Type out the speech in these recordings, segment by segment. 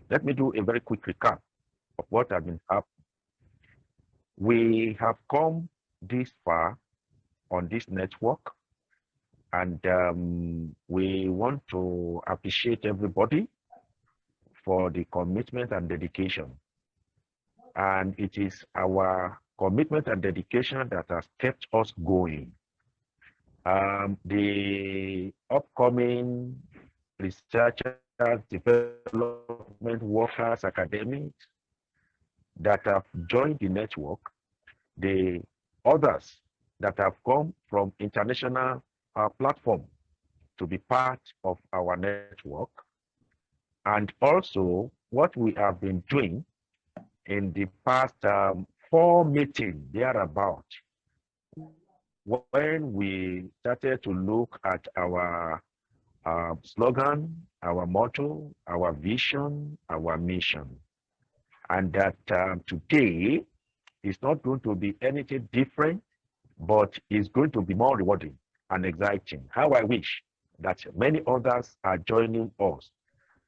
Let me do a very quick recap of what has been happening. We have come this far on this network, and we want to appreciate everybody for the commitment and dedication. And it is our commitment and dedication that has kept us going. The upcoming researchers, development workers, academics that have joined the network, the others that have come from international platform to be part of our network, and also what we have been doing in the past 4 meetings thereabout, when we started to look at our slogan, our motto, our vision, our mission, and that today is not going to be anything different, but is going to be more rewarding and exciting. How I wish that many others are joining us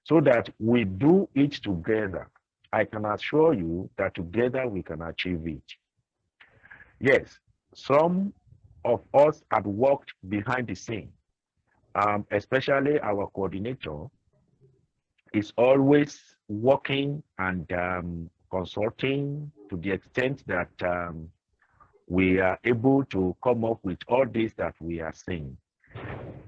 so that we do it together. I can assure you that together we can achieve it. Yes, some of us had worked behind the scene, especially our coordinator is always working and consulting to the extent that we are able to come up with all this that we are saying.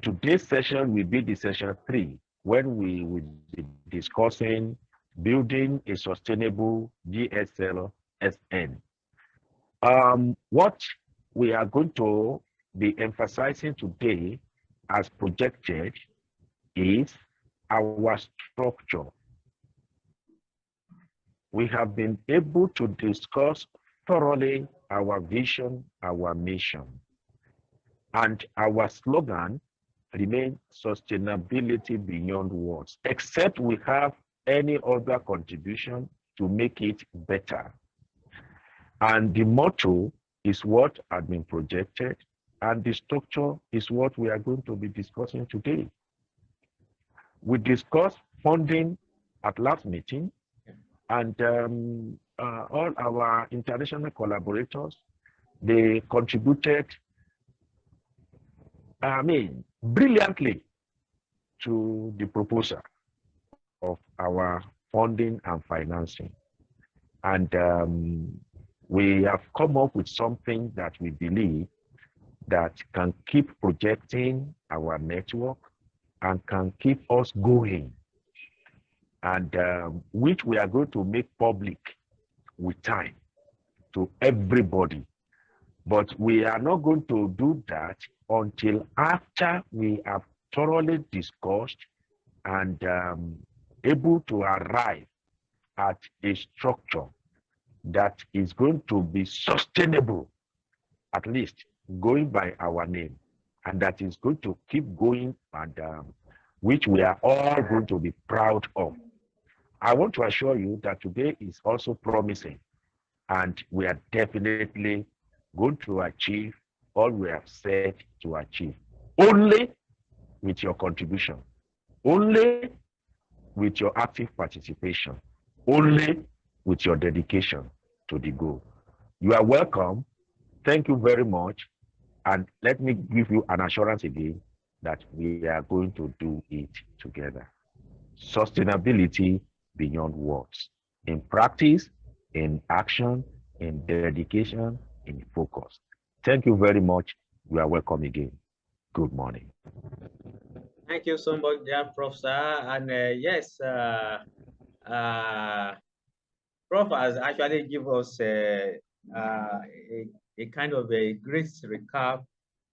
Today's session will be the session 3, when we will be discussing building a sustainable GSLSN. What we are going to be emphasizing today as projected is our structure. We have been able to discuss thoroughly our vision, our mission, and our slogan remains sustainability beyond words, except we have any other contribution to make it better. And the motto is what has been projected, and the structure is what we are going to be discussing today. We discussed funding at last meeting, and all our international collaborators, they contributed, brilliantly to the proposal of our funding and financing. And we have come up with something that we believe that can keep projecting our network and can keep us going, and which we are going to make public with time to everybody. But we are not going to do that until after we have thoroughly discussed and able to arrive at a structure that is going to be sustainable, at least going by our name, and that is going to keep going, and which we are all going to be proud of. I want to assure you that today is also promising, and we are definitely going to achieve all we have set to achieve, only with your contribution, only with your active participation, only with your dedication to the goal. You are welcome. Thank you very much. And let me give you an assurance again that we are going to do it together. Sustainability beyond words, in practice, in action, in dedication, in focus. Thank you very much. You are welcome again. Good morning. Thank you so much, dear Professor. And yes, Prof has actually given us a kind of a great recap,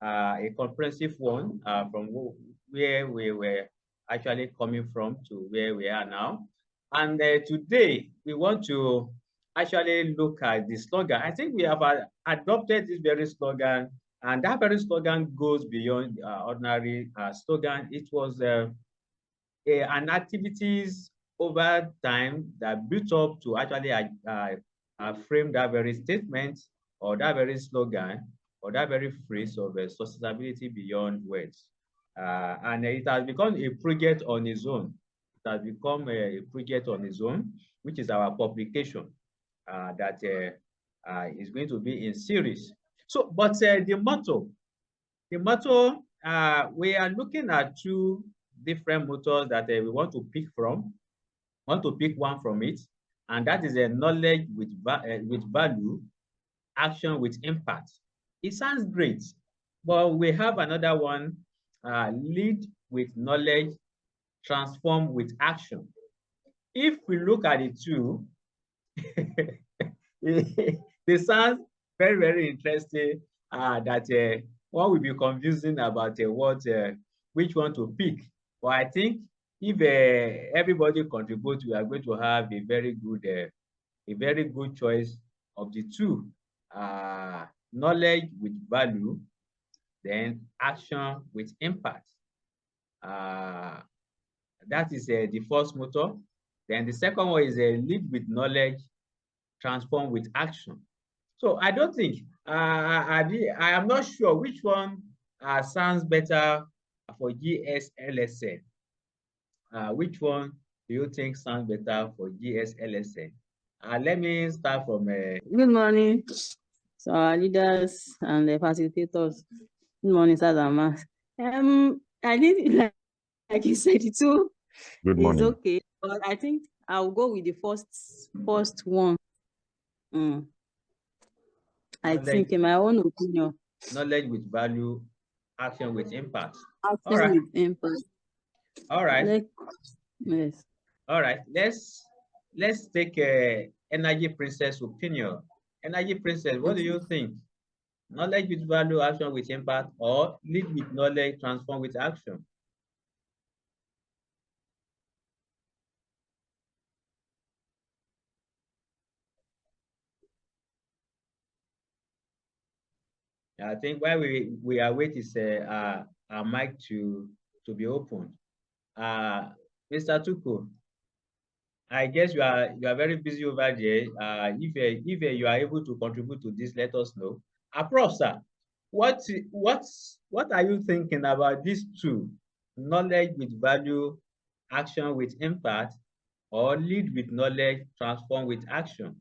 a comprehensive one from where we were actually coming from to where we are now. And today we want to actually look at the slogan. I think we have adopted this very slogan, and that very slogan goes beyond ordinary slogan. It was an activities over time that built up to actually frame that very statement, or that very slogan, or that very phrase of sustainability beyond words. And it has become a project on its own. has become a project on its own, which is our publication that is going to be in series. So, but the motto, we are looking at two different mottos that we want to pick from. Want to pick one from it, and that is a knowledge with value, action with impact. It sounds great, but we have another one, lead with knowledge, transform with action. If we look at the two, they sound very, very interesting, that one will be confusing about which one to pick. But I think if everybody contributes, we are going to have a very good choice of the two. Knowledge with value, then action with impact. That is the first motto. Then the second one is lead with knowledge, transform with action. So I don't think, I am not sure which one sounds better for GSLSN. Which one do you think sounds better for GSLSN? Let me start from. Good morning, so our leaders and the facilitators. Good morning, sir and mass. I think, like you said, it too is okay, but I think I'll go with the first one. I think, in my own opinion. Knowledge with value, action with impact. Action with impact. All right. Yes. All right. Let's take Energy Princess opinion. Energy Princess, what do you think? Knowledge with value, action with impact, or lead with knowledge, transform with action? I think while we are waiting, our mic to be opened. Mr. Tuko, I guess you are very busy over there. If you are able to contribute to this, let us know. Prof, sir, what are you thinking about these two? Knowledge with value, action with impact, or lead with knowledge, transform with action?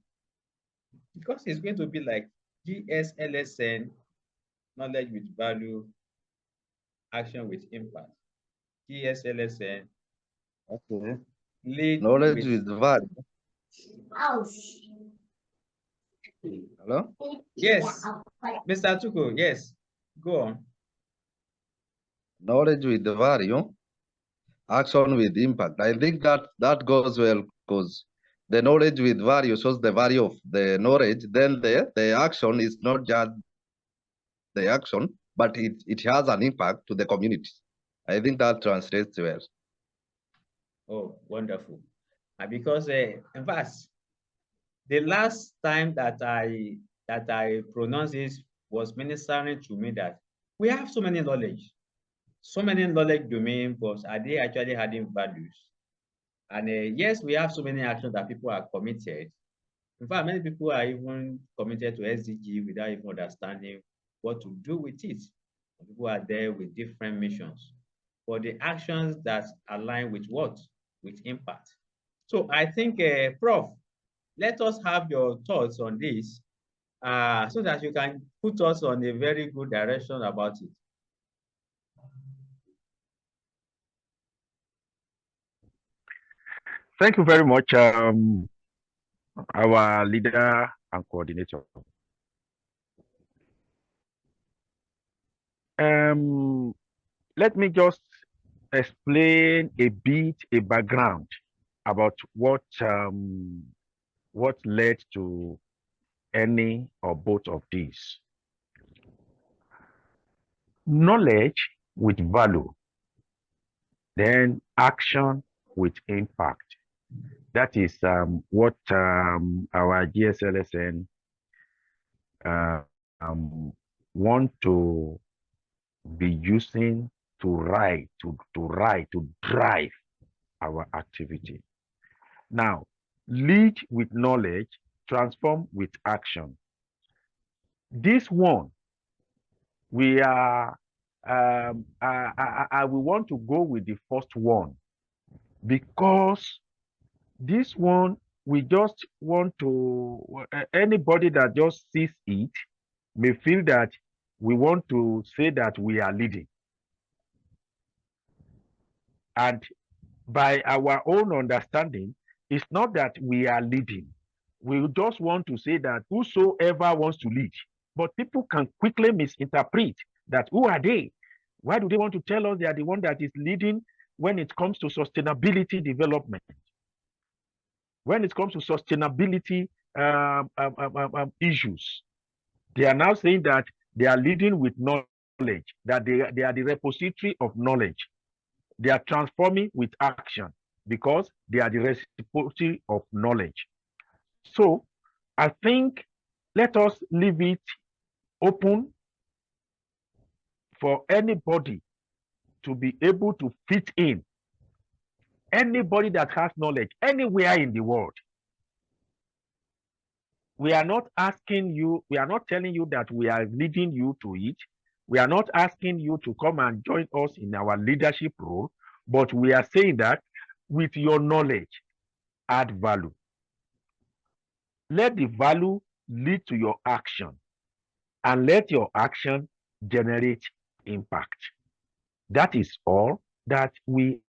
Because it's going to be like GSLSN, knowledge with value, action with impact. GSLSN. Okay. Lead knowledge with value. Hello? Yes. Mr. Tuko, yes. Go on. Knowledge with the value, action with impact. I think that goes well because the knowledge with value shows the value of the knowledge. Then the action is not just the action, but it has an impact to the community. I think that translates well. Oh, wonderful. Because in fact, the last time that I pronounced this was ministering to me that we have so many knowledge domain, but are they actually adding values? And yes, we have so many actions that people are committed. In fact, many people are even committed to SDG without even understanding what to do with it. People are there with different missions, but the actions that align with what? With impact. So I think, Prof, let us have your thoughts on this so that you can put us on a very good direction about it. Thank you very much, our leader and coordinator. Let me just explain a bit, a background about what led to any or both of these. Knowledge with value, then action with impact. That is what our GSLSN want to be using to drive our activity. Now, lead with knowledge, transform with action. This one, we are, I will want to go with the first one because this one, we just want to, anybody that just sees it may feel that we want to say that we are leading. And by our own understanding, it's not that we are leading. We just want to say that whosoever wants to lead. But people can quickly misinterpret that who are they? Why do they want to tell us they are the one that is leading when it comes to sustainability development? When it comes to sustainability issues, they are now saying that they are leading with knowledge, that they are the repository of knowledge. They are transforming with action because they are the repository of knowledge. So I think let us leave it open for anybody to be able to fit in. Anybody that has knowledge anywhere in the world. We are not asking you, we are not telling you that we are leading you to it. We are not asking you to come and join us in our leadership role, but we are saying that with your knowledge, add value. Let the value lead to your action, and let your action generate impact. That is all that we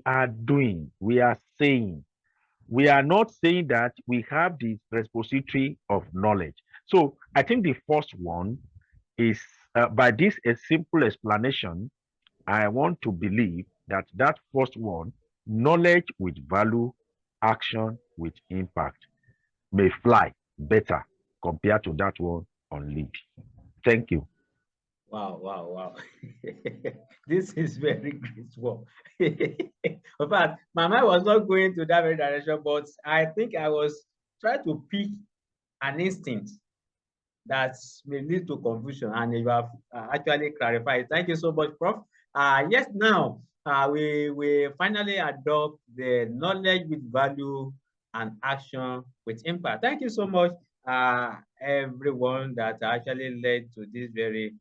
are doing. We are saying. We are not saying that we have this repository of knowledge. So I think the first one is, by this a simple explanation, I want to believe that that first one, knowledge with value, action with impact, may fly better compared to that one on lead. Thank you. Wow, wow, wow. This is very great work. In fact, my mind was not going to that very direction, but I think I was trying to pick an instinct that may lead to confusion, and you have actually clarified. Thank you so much, Prof. Yes, now we finally adopt the knowledge with value and action with impact. Thank you so much, everyone that actually led to this very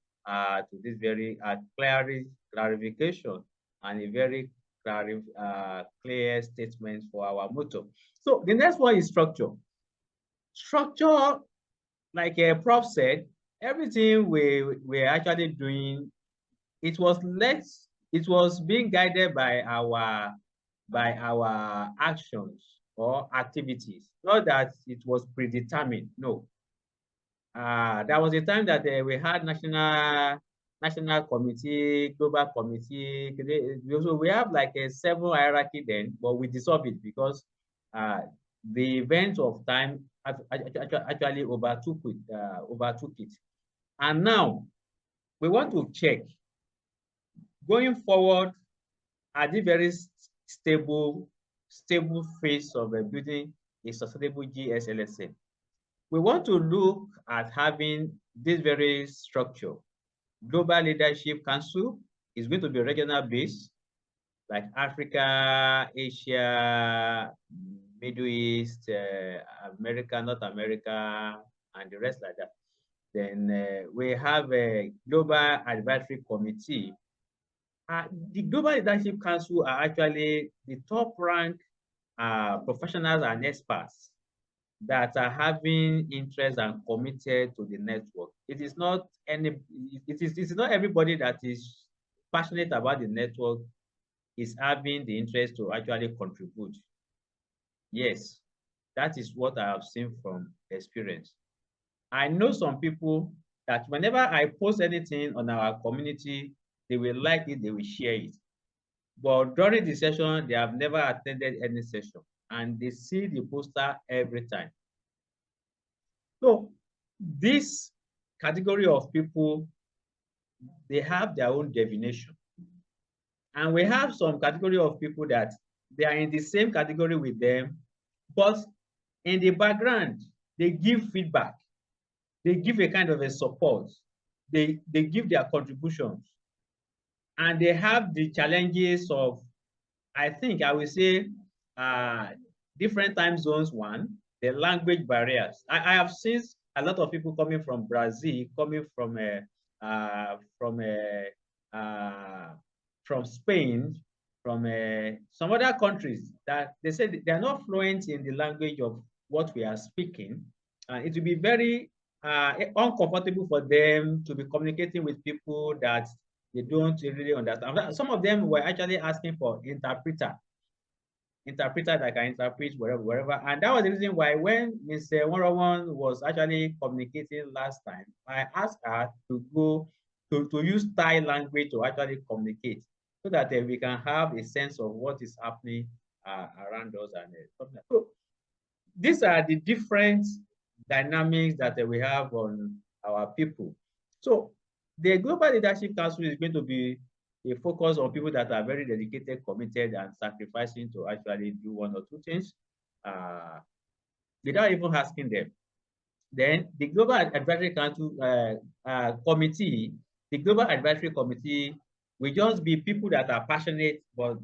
clarification and a very clear statement for our motto. So the next one is structure. Structure, like a prof said, everything we're actually doing, it was being guided by our actions or activities, not that it was predetermined. No. There was a time that we had national committee, global committee. So we have like a 7 hierarchy then, but we dissolved it because the event of time actually overtook it. And now we want to check going forward at the very stable phase of building a sustainable GSLSN. We want to look at having this very structure. Global Leadership Council is going to be regional based, like Africa, Asia, Middle East, America, North America, and the rest like that. Then we have a Global Advisory Committee. The Global Leadership Council are actually the top ranked professionals and experts that are having interest and committed to the network. It is not everybody that is passionate about the network is having the interest to actually contribute. Yes, that is what I have seen from experience. I know some people that whenever I post anything on our community, they will like it, they will share it. But during the session, they have never attended any session, and they see the poster every time. So this category of people, they have their own definition. And we have some category of people that they are in the same category with them, but in the background, they give feedback. They give a kind of a support. They give their contributions. And they have the challenges of, I think I will say, different time zones, one, the language barriers. I have seen a lot of people coming from Brazil, coming from Spain, some other countries that they said they are not fluent in the language of what we are speaking, and it will be very uncomfortable for them to be communicating with people that they don't really understand. Some of them were actually asking for interpreter that can interpret wherever. And that was the reason why when Mr. 101 was actually communicating last time, I asked her to go to use Thai language to actually communicate so that we can have a sense of what is happening around us. And so these are the different dynamics that we have on our people. So the Global Leadership Council is going to be a focus on people that are very dedicated, committed, and sacrificing to actually do one or two things without even asking them. Then the Global Advisory Council Committee, the Global Advisory Committee will just be people that are passionate, but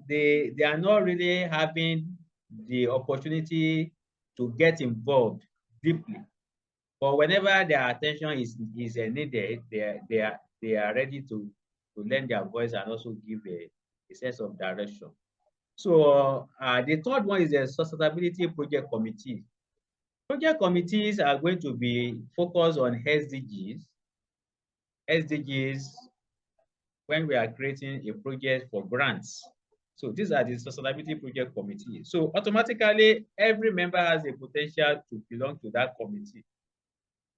they are not really having the opportunity to get involved deeply. But whenever their attention is needed, they are ready to lend their voice and also give a sense of direction. So the third one is the Sustainability Project Committee. Project committees are going to be focused on SDGs. SDGs when we are creating a project for grants. So these are the Sustainability Project Committee. So automatically, every member has a potential to belong to that committee.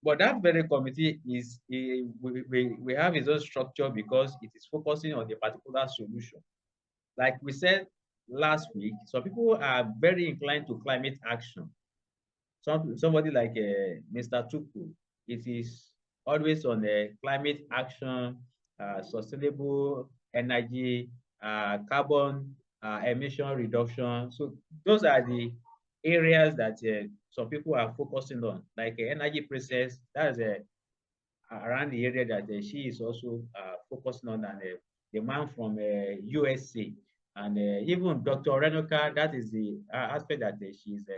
But that very committee is, we have its own structure because it is focusing on a particular solution. Like we said last week, some people are very inclined to climate action. Somebody like Mr. Tuku, it is always on climate action, sustainable energy, carbon emission reduction. So those are the areas that some people are focusing on, like energy process. That is around the area that she is also focusing on, and the man from USA, and even Dr. Renoka, that is the aspect that she is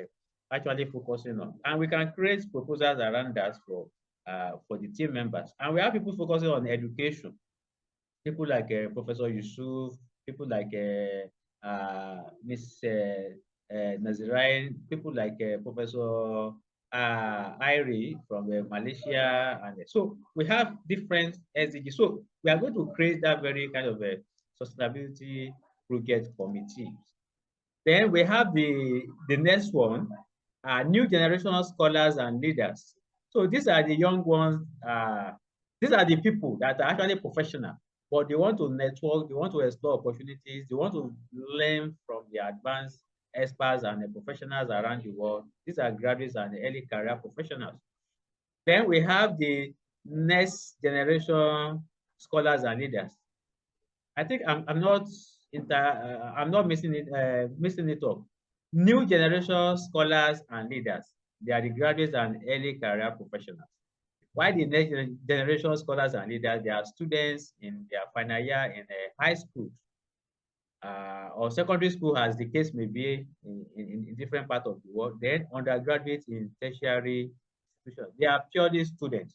actually focusing on. And we can create proposals around that for the team members. And we have people focusing on education. People like Professor Yusuf, people like Ms. Nazirain, people like Professor Irie from Malaysia. And so we have different SDGs. So we are going to create that very kind of a sustainability project committee. Then we have the next one, new generational scholars and leaders. So these are the young ones, these are the people that are actually professional, but they want to network, they want to explore opportunities, they want to learn from the advanced experts and the professionals around the world. These are graduates and the early career professionals. Then we have the next generation scholars and leaders. I think I'm not missing it up. New generation scholars and leaders. They are the graduates and early career professionals. While the next generation scholars and leaders, they are students in their final year in high school or secondary school, as the case may be in different parts of the world. Then undergraduates in tertiary institutions. They are purely students.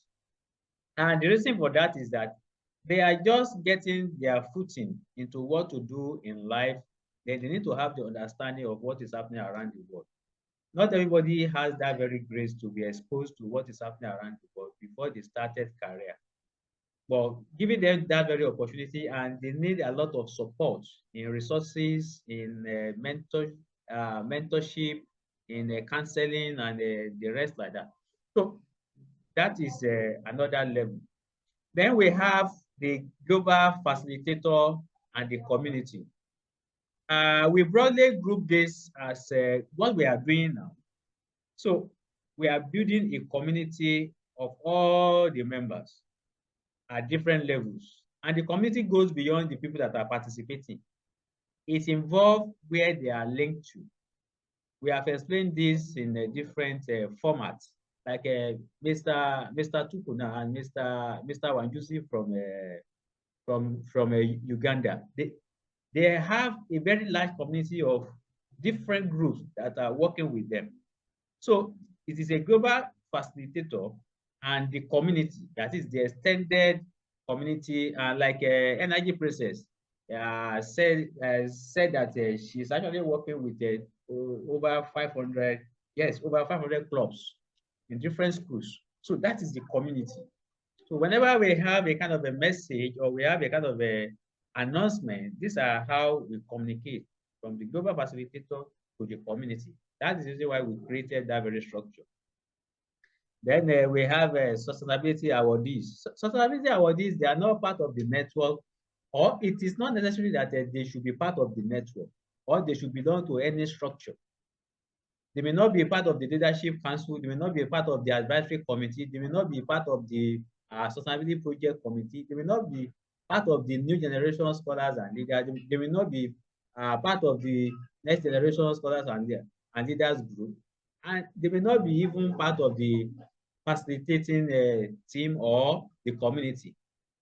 And the reason for that is that they are just getting their footing into what to do in life. Then they need to have the understanding of what is happening around the world. Not everybody has that very grace to be exposed to what is happening around the world before they started career. But giving them that very opportunity, and they need a lot of support in resources, in mentorship, in counseling, and the rest like that. So that is another level. Then we have the global facilitator and the community. We broadly group this as what we are doing now. So we are building a community of all the members at different levels. And the community goes beyond the people that are participating. It involves where they are linked to. We have explained this in a different formats, like Mr. Tukuna and Mr. Wanjusi from Uganda. They have a very large community of different groups that are working with them. So it is a global facilitator and the community, that is the extended community, like energy process. said that she's actually working with over 500, yes, over 500 clubs in different schools. So that is the community. So whenever we have a kind of a message or we have a kind of a announcement, these are how we communicate from the global facilitator to the community. That is the reason why we created that very structure. Then we have sustainability awardees. Sustainability awardees, they are not part of the network, or it is not necessary that they should be part of the network, or they should belong to any structure. They may not be a part of the leadership council, they may not be a part of the advisory committee, they may not be part of the sustainability project committee, they may not be part of the new generation scholars and leaders, they may not be part of the next generation scholars and leaders group, and they may not be even part of the facilitating team or the community.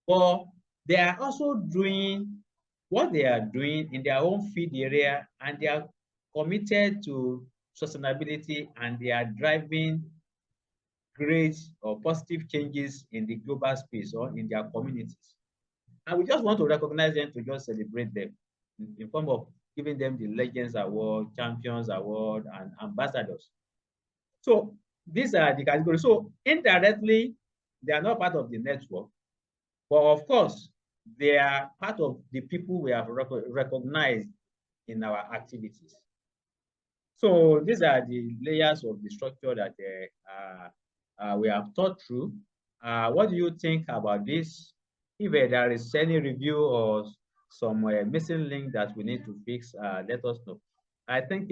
But they are also doing what they are doing in their own field area, and they are committed to sustainability, and they are driving great or positive changes in the global space or in their communities. And we just want to recognize them, to just celebrate them in form of giving them the Legends Award, Champions Award, and Ambassadors. So these are the categories. So indirectly, they are not part of the network, but of course, they are part of the people we have recognized in our activities. So these are the layers of the structure that we have thought through. What do you think about this? If there is any review or some missing link that we need to fix, let us know. I think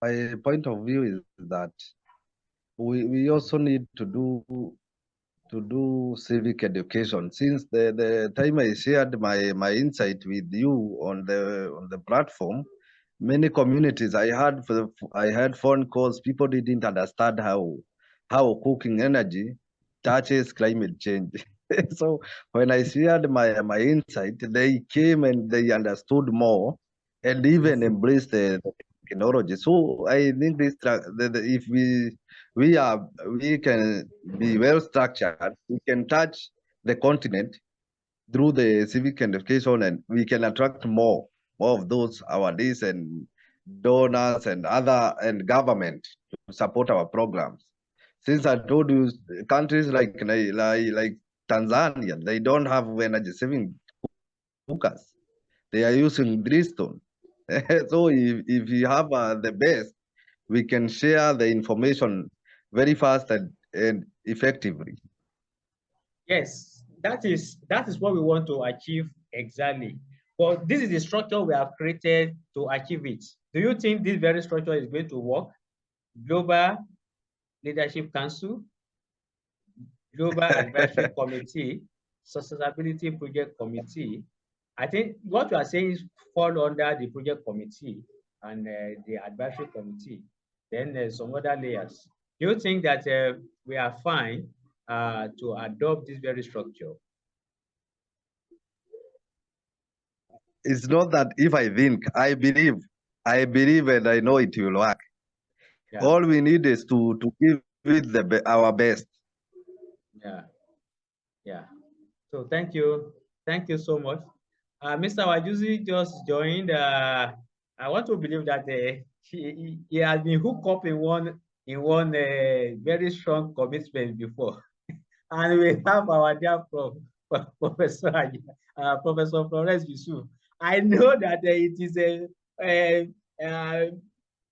my point of view is that we also need to do civic education. Since the time I shared my insight with you on the platform, many communities I had phone calls. People didn't understand how cooking energy touches climate change. So when I shared my insight, they came and they understood more and even embraced the technology. So I think this if we can be well structured, we can touch the continent through the civic education, and we can attract more of those awardees and donors and government to support our programs. Since I told you, countries like Tanzania, they don't have energy saving cookers. They are using drillstone. So if you have the best, we can share the information very fast and effectively. yes, that is what we want to achieve exactly. But this is the structure we have created to achieve it. Do you think this very structure is going to work? Global Leadership Council, Global Advisory Committee, Sustainability Project Committee. I think what you are saying is fall under the project committee and the advisory committee. Then there's some other layers. Do you think that we are fine to adopt this very structure? It's not that if I think, I believe and I know it will work. Yeah. All we need is to give it our best. Yeah. So thank you so much. Mr. Wajuzi just joined. I want to believe that he has been hooked up in one very strong commitment before. And we have our dear Professor Florence Yusuf. I know that it is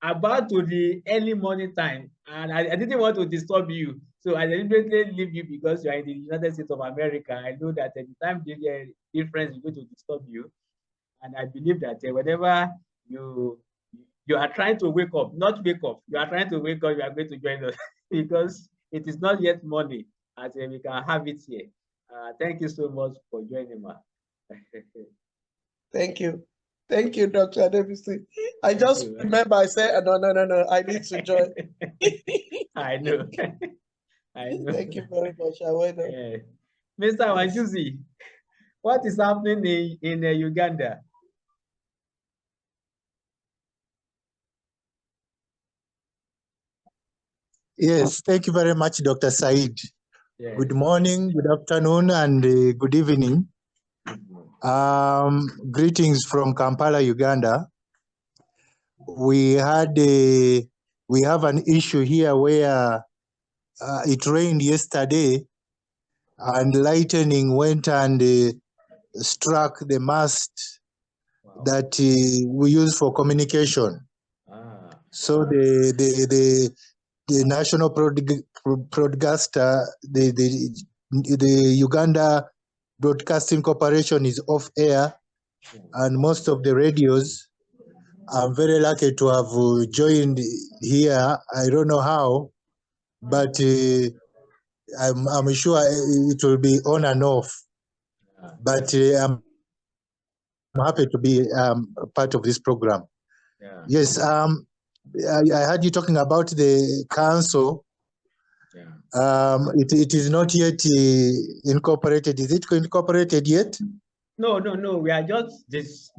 about to the early morning time, and I didn't want to disturb you, so I deliberately leave you because you are in the United States of America. I know that at the time difference is going to disturb you, and I believe that whenever you are trying to wake up, not wake up, you are trying to wake up, you are going to join us because it is not yet morning, as we can have it here. Thank you so much for joining me. Thank you. Thank you, Dr. Adebisi. I just remember I said, no, I need to join. I know. I know. Thank you very much. I will. Yeah. Mr. Wajuzi, what is happening in Uganda? Yes, thank you very much, Dr. Said. Yes. Good morning, good afternoon, and good evening. Greetings from Kampala, Uganda. We have an issue here where it rained yesterday and lightning went and struck the mast that we use for communication. So the national broadcaster, the Uganda Broadcasting Corporation is off air, and most of the radios. I'm very lucky to have joined here. I don't know how, but I'm sure it will be on and off. But I'm happy to be part of this program. Yes, I heard you talking about the council. It is not yet incorporated. Is it incorporated yet? No. We are just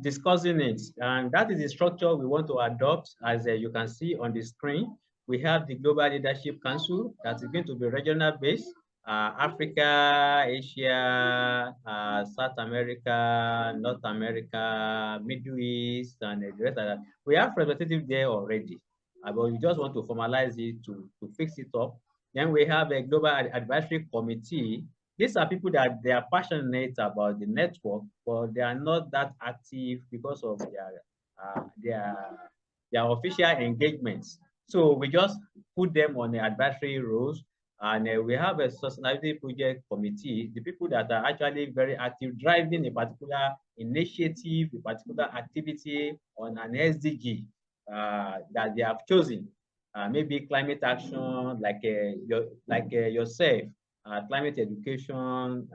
discussing it, and that is the structure we want to adopt. As you can see on the screen, we have the Global Leadership Council that is going to be regional based. Africa, Asia, South America, North America, Middle East, and the rest of that. We have representatives there already, but we just want to formalize it to fix it up. Then we have a Global Advisory Committee. These are people that they are passionate about the network, but they are not that active because of their official engagements. So we just put them on the advisory roles, and we have a sustainability project committee, the people that are actually very active, driving a particular initiative, a particular activity on an SDG that they have chosen. Maybe climate action, like yourself, climate education,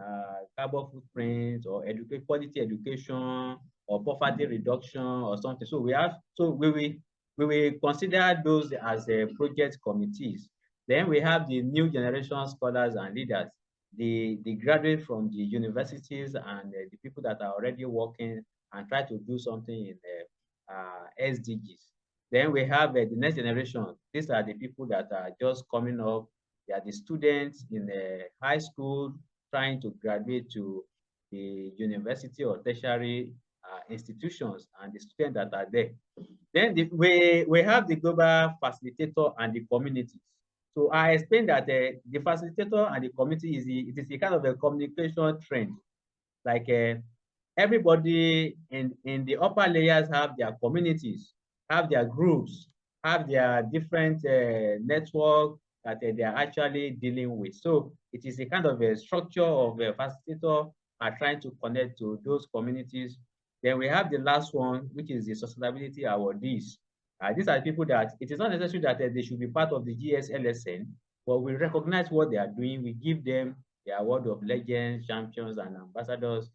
carbon footprint, or quality education, or poverty reduction, or something. So we will consider those as project committees. Then we have the new generation scholars and leaders, the graduates from the universities and the people that are already working and try to do something in the SDGs. Then we have the next generation. These are the people that are just coming up. They are the students in the high school trying to graduate to the university or tertiary institutions, and the students that are there. Then we have the global facilitator and the communities. So I explained that the facilitator and the community is a kind of a communication trend. Like everybody in the upper layers have their communities, have their groups, have their different network that they are actually dealing with. So it is a kind of a structure of a facilitator are trying to connect to those communities. Then we have the last one, which is the sustainability awardees. These are people that it is not necessary that they should be part of the GSLSN, but we recognize what they are doing. We give them the award of legends, champions, and ambassadors,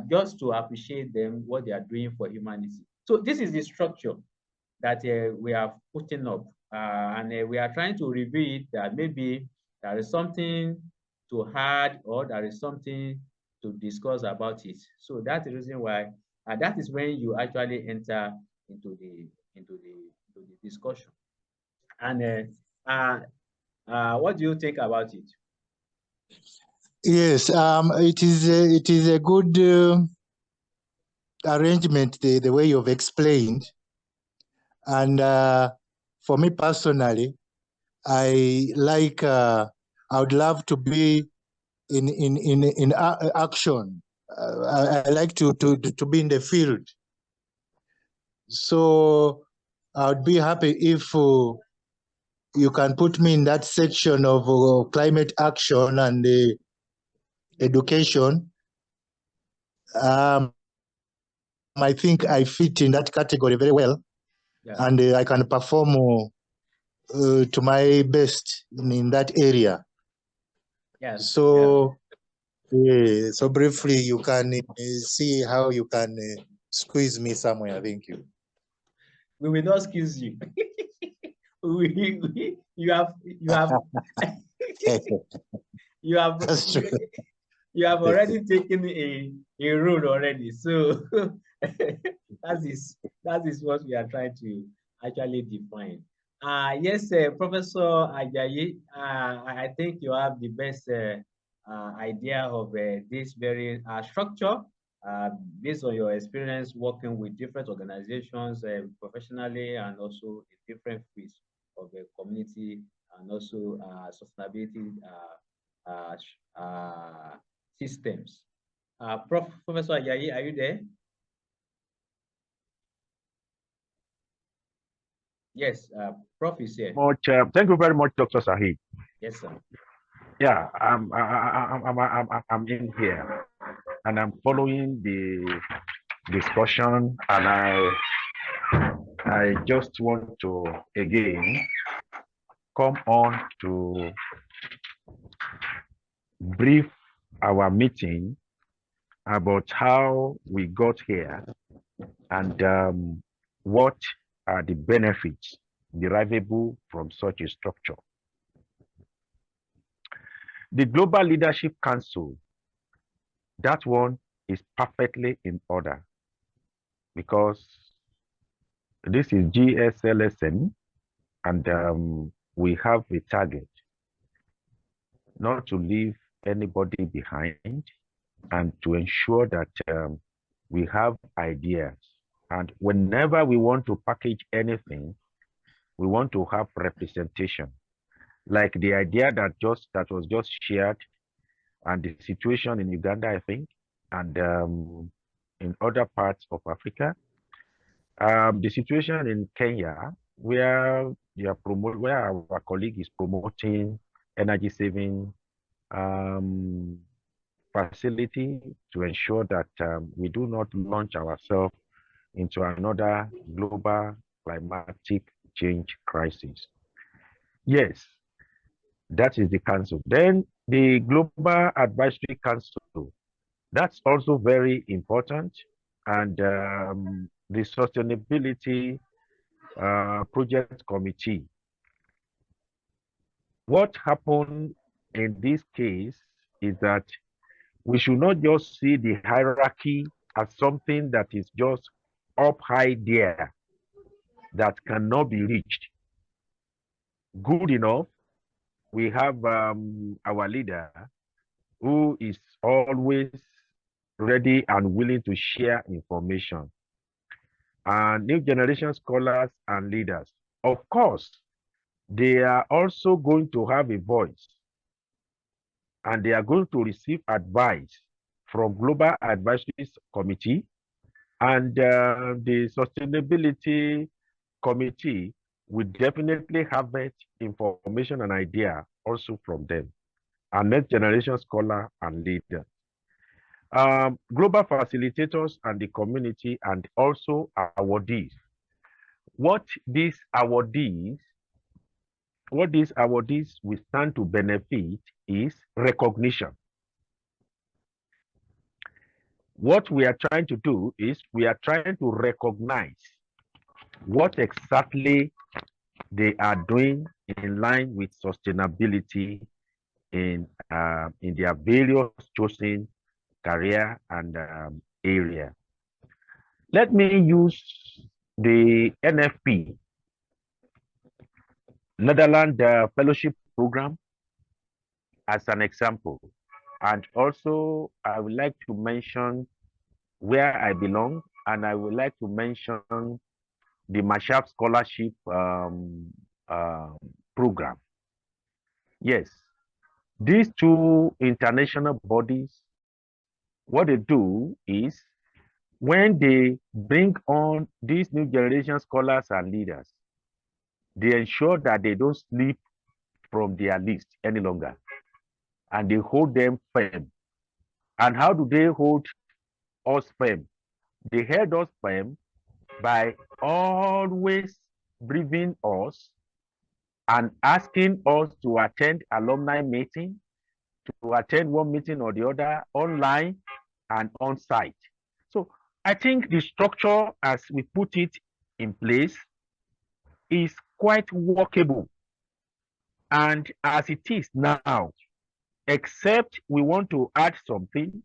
just to appreciate them, what they are doing for humanity. So this is the structure that we are putting up, and we are trying to reveal that maybe there is something to add or there is something to discuss about it. So that's the reason why, that is when you actually enter into the discussion. And what do you think about it? Yes, it is a good arrangement, the way you've explained. And for me personally, I would love to be in action. I like to be in the field. So I would be happy if you can put me in that section of climate action and education. I think I fit in that category very well, and I can perform to my best in that area. Yes. So, so briefly, you can see how you can squeeze me somewhere. Thank you. We will not squeeze you. You have you have already taken a road already. So that is what we are trying to actually define. Yes, Professor Ajayi, I think you have the best idea of this very structure based on your experience working with different organizations professionally and also in different fields of the community and also sustainability systems. Professor Ajayi, are you there? Yes, Prof is here. Thank you very much, Dr. Sahid. Yes, sir. Yeah, I'm in here, and I'm following the discussion, and I just want to again come on to brief our meeting about how we got here and what are the benefits derivable from such a structure. The Global Leadership Council, that one is perfectly in order because this is GSLSN and we have a target not to leave anybody behind and to ensure that we have ideas. And whenever we want to package anything, we want to have representation. Like the idea that was just shared and the situation in Uganda, I think, and in other parts of Africa. The situation in Kenya, where our colleague is promoting energy saving facility to ensure that we do not launch ourselves into another global climatic change crisis. Yes, that is the council. Then the Global Advisory Council, that's also very important. And the Sustainability Project Committee. What happened in this case is that we should not just see the hierarchy as something that is just up high there that cannot be reached. Good enough, we have our leader who is always ready and willing to share information. And new generation scholars and leaders, of course, they are also going to have a voice and they are going to receive advice from Global Advisory Committee and the Sustainability Committee will definitely have that information and idea also from them, and next generation scholar and leader. Global facilitators and the community and also awardees. What these awardees will stand to benefit is recognition. What we are trying to do is we are trying to recognize what exactly they are doing in line with sustainability in their various chosen career and area. Let me use the NFP, Netherlands Fellowship Program, as an example. And also, I would like to mention where I belong, and I would like to mention the Mashab Scholarship Program. Yes, these two international bodies, what they do is when they bring on these new generation scholars and leaders, they ensure that they don't slip from their list any longer and they hold them firm. And how do they hold us firm? They held us firm by always briefing us and asking us to attend alumni meeting, to attend one meeting or the other online and on site. So I think the structure as we put it in place is quite workable. And as it is now, except we want to add something,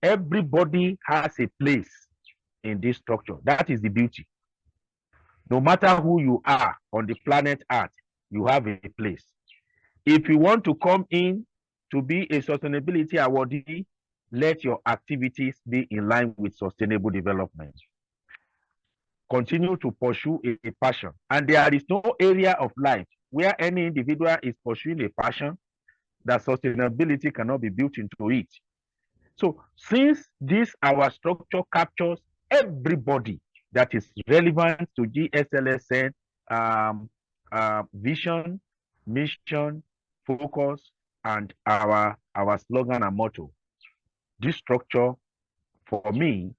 everybody has a place in this structure. That is the beauty. No matter who you are on the planet Earth, you have a place. If you want to come in to be a sustainability awardee, let your activities be in line with sustainable development. Continue to pursue a passion. And there is no area of life where any individual is pursuing a passion that sustainability cannot be built into it. So since this our structure captures everybody that is relevant to GSLSN vision, mission, focus, and our slogan and motto, this structure for me,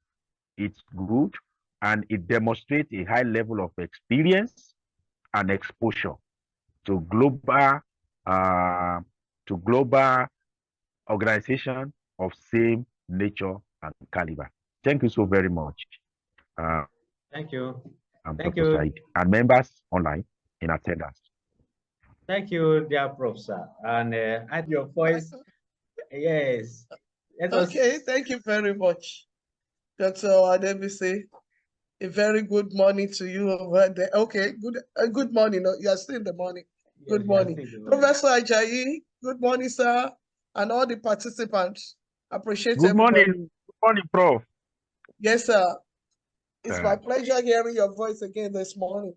it's good and it demonstrates a high level of experience and exposure to global organization of same nature and caliber. Thank you so very much. Thank you. Thank you. Said, and members online in attendance. Thank you, dear Prof. Sir. And at your voice, yes. Okay, thank you very much, Dr. Adebisi. A very good morning to you over there. Okay, good morning. No, you are still in the morning. Yes, good morning. Professor Ajayi, good morning, sir, and all the participants. Appreciate good everybody. Morning. Good morning, Prof. Yes, sir. It's my pleasure hearing your voice again this morning.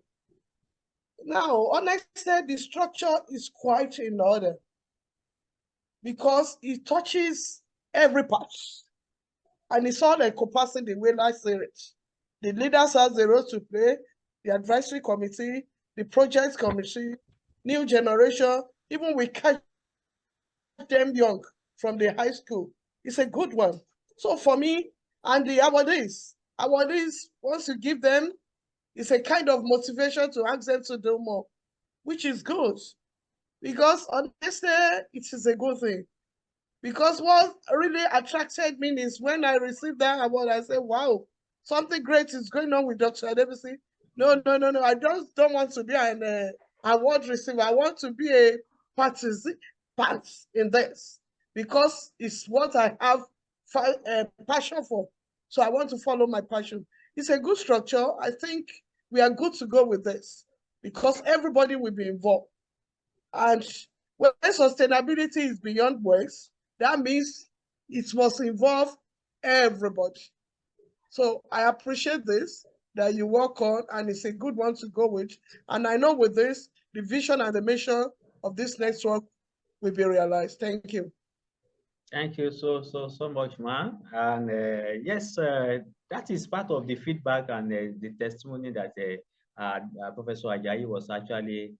Now, honestly, the structure is quite in order because it touches every part. And it's all encompassing the way I say it. The leaders have the role to play, the advisory committee, the project committee, new generation, even we catch them young from the high school. It's a good one. So for me, and the awardees, once you give them, it's a kind of motivation to ask them to do more, which is good. Because honestly, it is a good thing. Because what really attracted me is when I received that award, I said, wow, something great is going on with Dr. Adebisi. No. I just don't want to be an award receiver. I want to be a participant in this because it's what I have passion for. So I want to follow my passion. It's a good structure. I think we are good to go with this because everybody will be involved. And when sustainability is beyond words, that means it must involve everybody. So I appreciate this that you work on, and it's a good one to go with. And I know with this, the vision and the mission of this network will be realized. Thank you. Thank you so much, man. And yes, that is part of the feedback and the testimony that Professor Ajayi was actually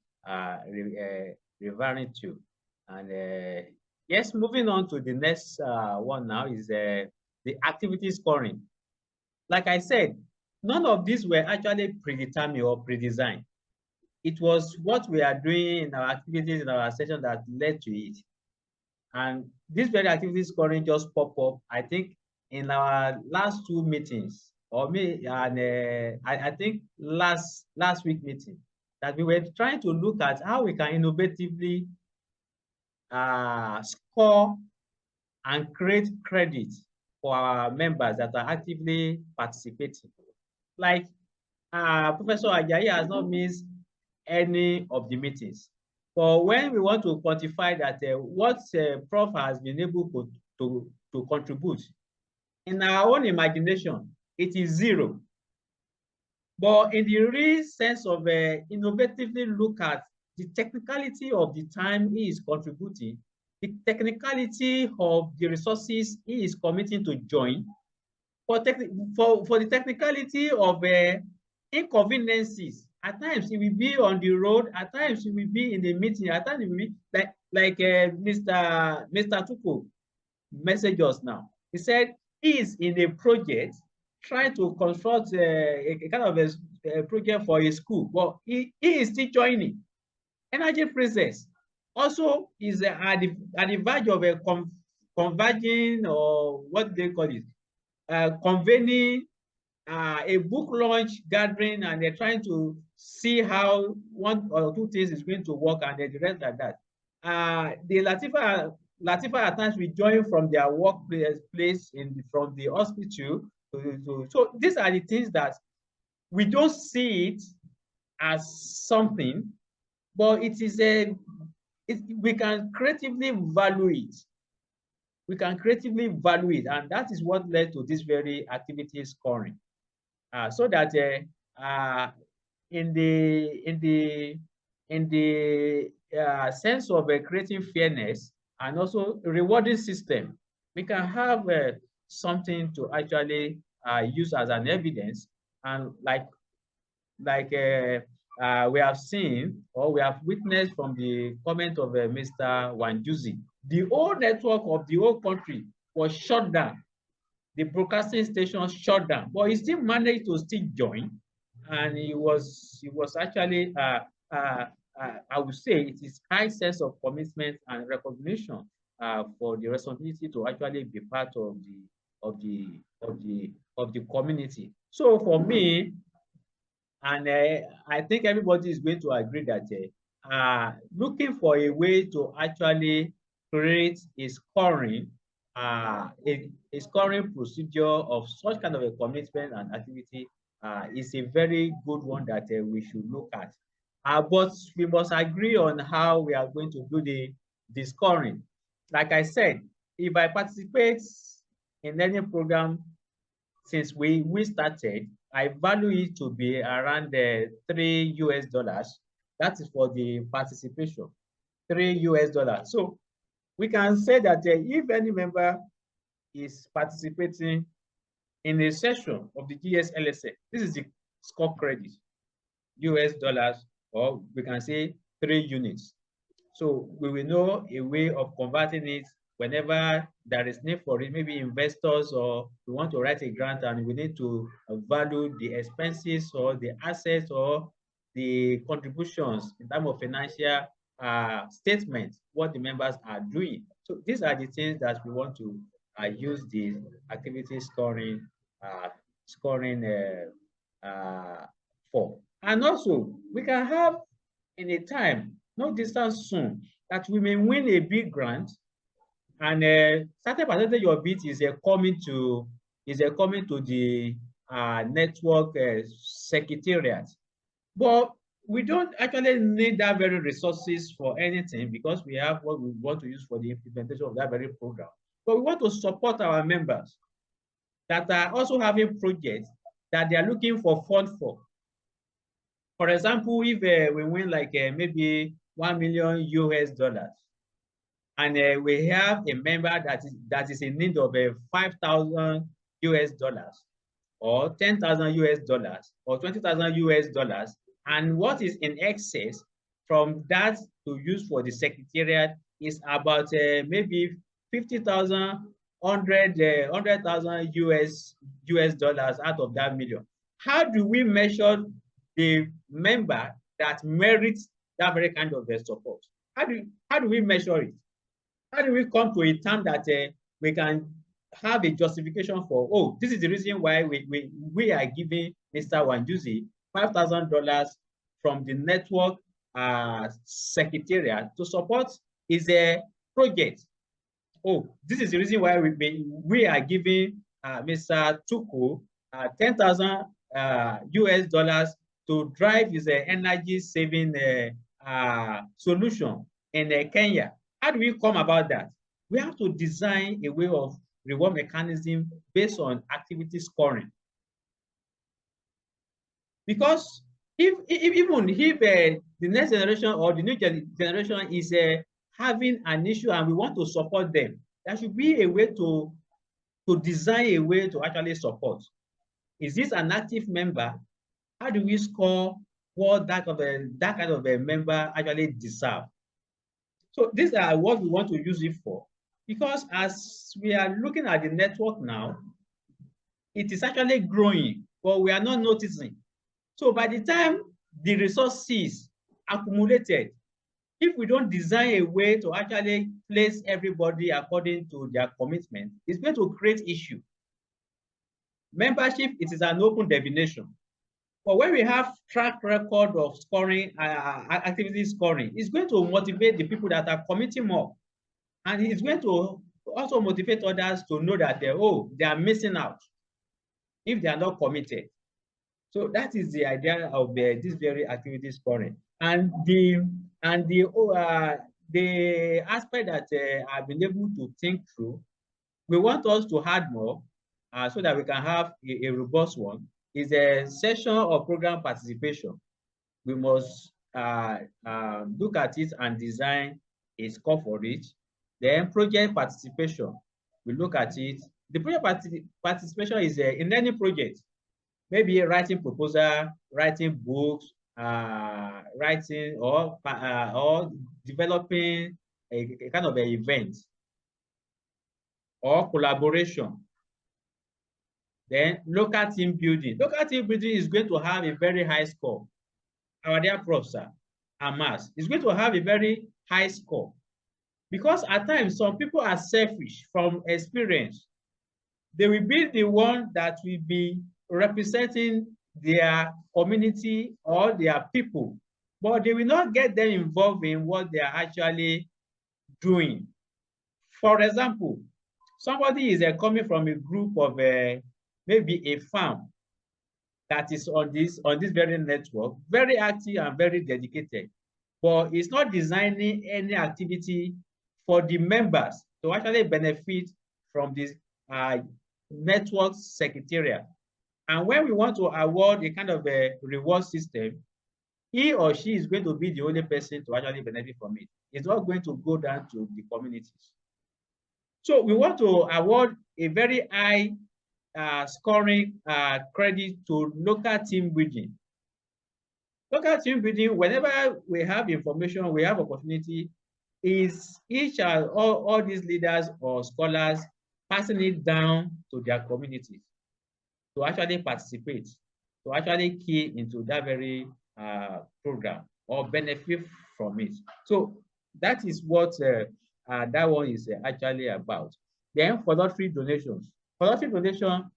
referring to. And yes, moving on to the next one now is the activity scoring. Like I said, none of these were actually predetermined or pre-designed. It was what we are doing in our activities in our session that led to it. And this very activity scoring just popped up, I think, in our last two meetings, or I think last week meeting, that we were trying to look at how we can innovatively score and create credit for our members that are actively participating. Like Professor Ajayi has not missed any of the meetings. But when we want to quantify that what Prof has been able to contribute, in our own imagination, it is 0. But in the real sense of innovatively look at the technicality of the time he is contributing, the technicality of the resources he is committing to join, for the technicality of inconveniences. At times he will be on the road, at times he will be in the meeting, at times he will be like Mr. Tuko messaged us now. He said he is in a project trying to construct a kind of a project for a school, but he is still joining. Energy Princess also is at the verge of a converging, or what do they call it, convening a book launch gathering, and they're trying to see how one or two things is going to work, and the rest like that. The Latifa at times we join from their workplace from the hospital. So these are the things that we don't see it as something, but it is we can creatively value it. we can creatively value it, and that is what led to this very activity scoring. So that in the sense of creating fairness and also rewarding system, we can have something to actually use as an evidence. And like we have seen or we have witnessed from the comment of Mr. Wanjuzi, the whole network of the whole country was shut down. The broadcasting station shut down, but he still managed to still join, and he was actually I would say it is high sense of commitment and recognition for the responsibility to actually be part of the community. So for me, and I think everybody is going to agree that looking for a way to actually create a scoring procedure of such kind of a commitment and activity is a very good one that we should look at. But we must agree on how we are going to do the scoring. Like I said, if I participate in any program since we started, I value it to be around $3 US. That is for the participation, $3 US. So we can say that if any member is participating in a session of the GSLSN, this is the score credit, US dollars, or we can say 3 units. So we will know a way of converting it whenever there is need for it, maybe investors, or we want to write a grant and we need to value the expenses or the assets or the contributions in terms of financial statements, what the members are doing. So these are the things that we want to use the activity scoring for. And also we can have in a time, no distance soon, that we may win a big grant, and certain percentage of it is coming to the network secretariat. But we don't actually need that very resources for anything, because we have what we want to use for the implementation of that very program. But we want to support our members that are also having projects that they are looking for funds for. For example, if we win like maybe $1 million US, and we have a member that is in need of $5,000 US, or $10,000 US, or $20,000 US, and what is in excess from that to use for the secretariat is about maybe $50,000, $100,000 US out of that million. How do we measure the member that merits that very kind of support? How do we measure it? How do we come to a term that we can have a justification for, oh, this is the reason why we are giving Mr. Wanjuzi $5,000 from the network secretariat to support his project. Oh, this is the reason why we are giving Mr. Tuku $10,000 US to drive his energy saving solution in Kenya. How do we come about that? We have to design a way of reward mechanism based on activity scoring. Because even if the next generation or the new generation is having an issue and we want to support them, there should be a way to design a way to actually support. Is this an active member? How do we score what that kind of a member actually deserves? So these are what we want to use it for, because as we are looking at the network now, it is actually growing, but we are not noticing. So by the time the resources accumulated, if we don't design a way to actually place everybody according to their commitment, it's going to create issue. Membership, it is an open definition. But when we have track record of scoring, activity scoring, it's going to motivate the people that are committing more. And it's going to also motivate others to know that they are missing out if they are not committed. So that is the idea of this very activity scoring. And the aspect that I've been able to think through we want us to add more so that we can have a robust one, is a session of program participation. We must look at it and design a score for it. Then project participation, we look at it. The project participation is in any project, maybe writing proposal, writing books, writing or developing a kind of an event or collaboration. Then local team building. Local team building is going to have a very high score. Our dear professor, Amas, is going to have a very high score. Because at times, some people are selfish from experience. They will be the one that will be representing their community or their people, but they will not get them involved in what they are actually doing. For example, somebody is coming from a group of maybe a farm that is on this very network, very active and very dedicated, but it's not designing any activity for the members to actually benefit from this network secretariat. And when we want to award a kind of a reward system, he or she is going to be the only person to actually benefit from it. It's not going to go down to the communities. So we want to award a very high scoring credit to local team building. Local team building, whenever we have information, we have opportunity, is each and all these leaders or scholars passing it down to their communities to actually participate, to actually key into that very program or benefit from it. So that is what that one is actually about. Then voluntary donations. Voluntary donation,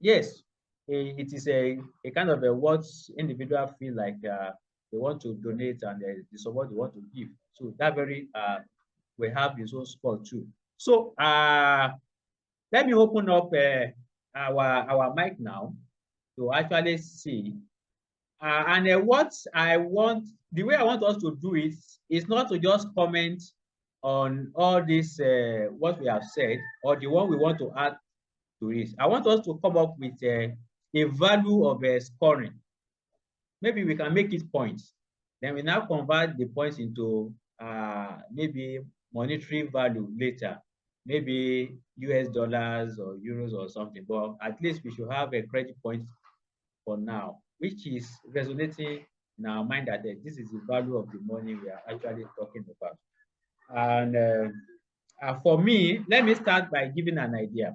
yes, it is a kind of what individual feel like they want to donate and the support they want to give. So that very we have this own spot too. So let me open up our mic now to actually see. And what I want, the way I want us to do it is not to just comment on all this, what we have said, or the one we want to add to it. I want us to come up with a value of scoring. Maybe we can make it points. Then we now convert the points into maybe monetary value later, maybe US dollars or euros or something. But at least we should have a credit point for now, which is resonating in our mind that this is the value of the money we are actually talking about. And for me, let me start by giving an idea.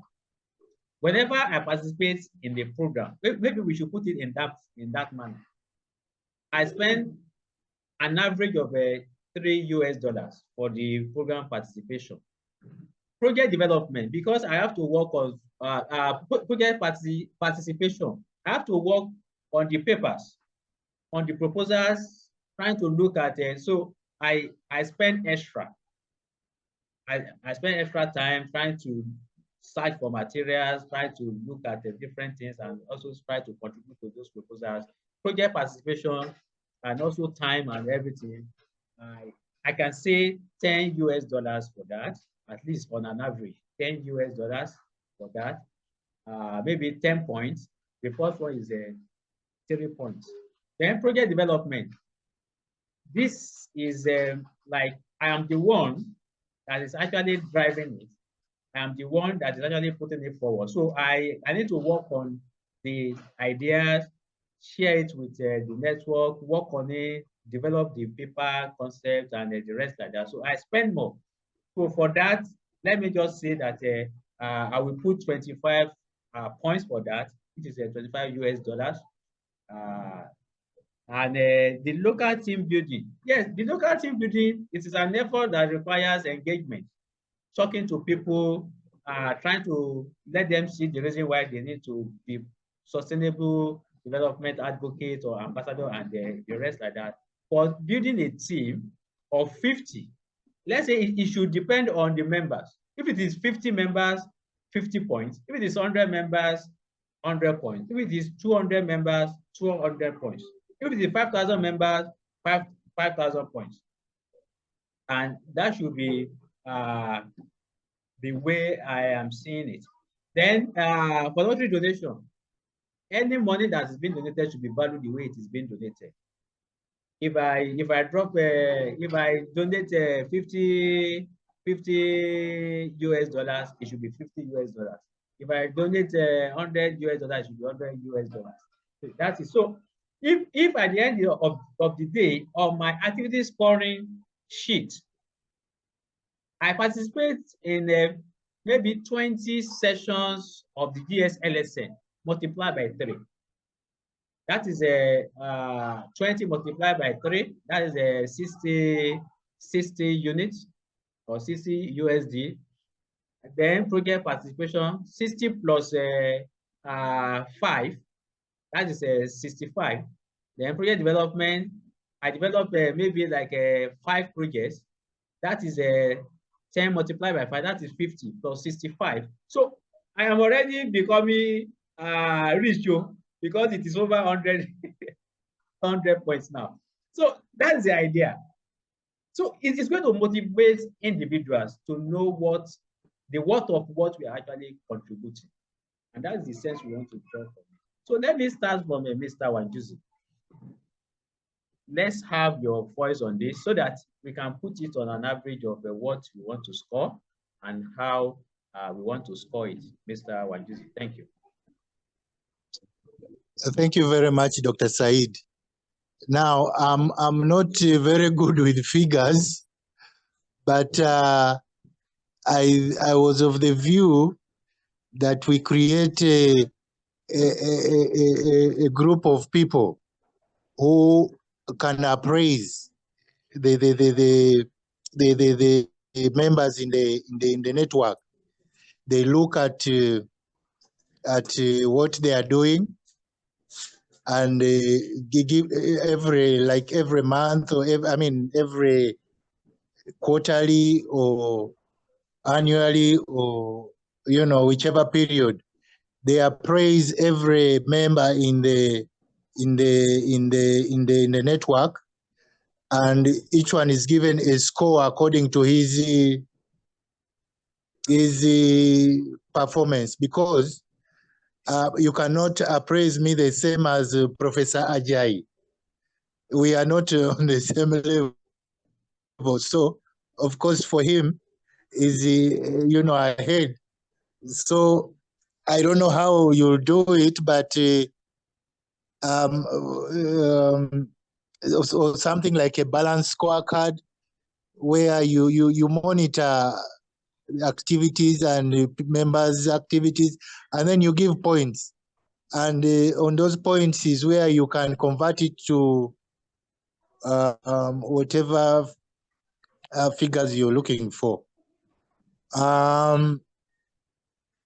Whenever I participate in the program, maybe we should put it in that manner. I spend an average of $3 US for the program participation. Project development, because I have to work on project participation. I have to work on the papers, on the proposals, trying to look at it. So I spend extra. I spend extra time trying to search for materials, try to look at the different things, and also try to contribute to those proposals. Project participation and also time and everything. I can say $10 US for that, at least on an average, $10 US for that. Maybe 10 points. The first one is 3 points. Then project development. This is like I am the one that is actually driving it. I am the one that is actually putting it forward. So I need to work on the ideas, share it with the network, work on it, develop the paper concept and the rest like that. So I spend more. So for that, let me just say that I will put 25 points for that, which is $25 US. And the local team building. Yes, the local team building, it is an effort that requires engagement, talking to people, trying to let them see the reason why they need to be sustainable development advocate or ambassador and the rest like that. For building a team of 50, let's say it should depend on the members. If it is 50 members, 50 points. If it is 100 members, 100 points. If it is 200 members, 200 points. If it is 5,000 members, 5,000 points. And that should be the way I am seeing it. Then for voluntary donation, any money that is being donated should be valued the way it is being donated. If I donate 50 US dollars, it should be 50 US dollars. If I donate 100 US dollars, it should be 100 US dollars. So that is so. If at the end of the day on my activity scoring sheet, I participate in maybe 20 sessions of the GSLSN multiplied by 3. That is a 20 multiplied by 3. That is a 60 units or 60 USD. Then project participation 60 plus 5. That is a 65. Then project development, I develop maybe like 5 projects. That is a 10 multiplied by 5. That is 50 plus 65. So I am already becoming rich, because it is over 100 points now. So that's the idea. So it is going to motivate individuals to know what the worth of what we are actually contributing. And that's the sense we want to draw from. So let me start from Mr. Wanjuzi. Let's have your voice on this so that we can put it on an average of what we want to score and how we want to score it. Mr. Wanjuzi, thank you. Thank you very much, Dr. Said. Now, I'm not very good with figures, but I was of the view that we create a group of people who can appraise the members in the network. They look at what they are doing, and give every month or every quarterly or annually, or whichever period, they appraise every member in the network, and each one is given a score according to his performance, because you cannot appraise me the same as Professor Ajay. We are not on the same level. So, of course, for him, is ahead. So, I don't know how you'll do it, but or something like a balanced scorecard where you monitor activities and members' activities, and then you give points. And on those points is where you can convert it to whatever figures you're looking for.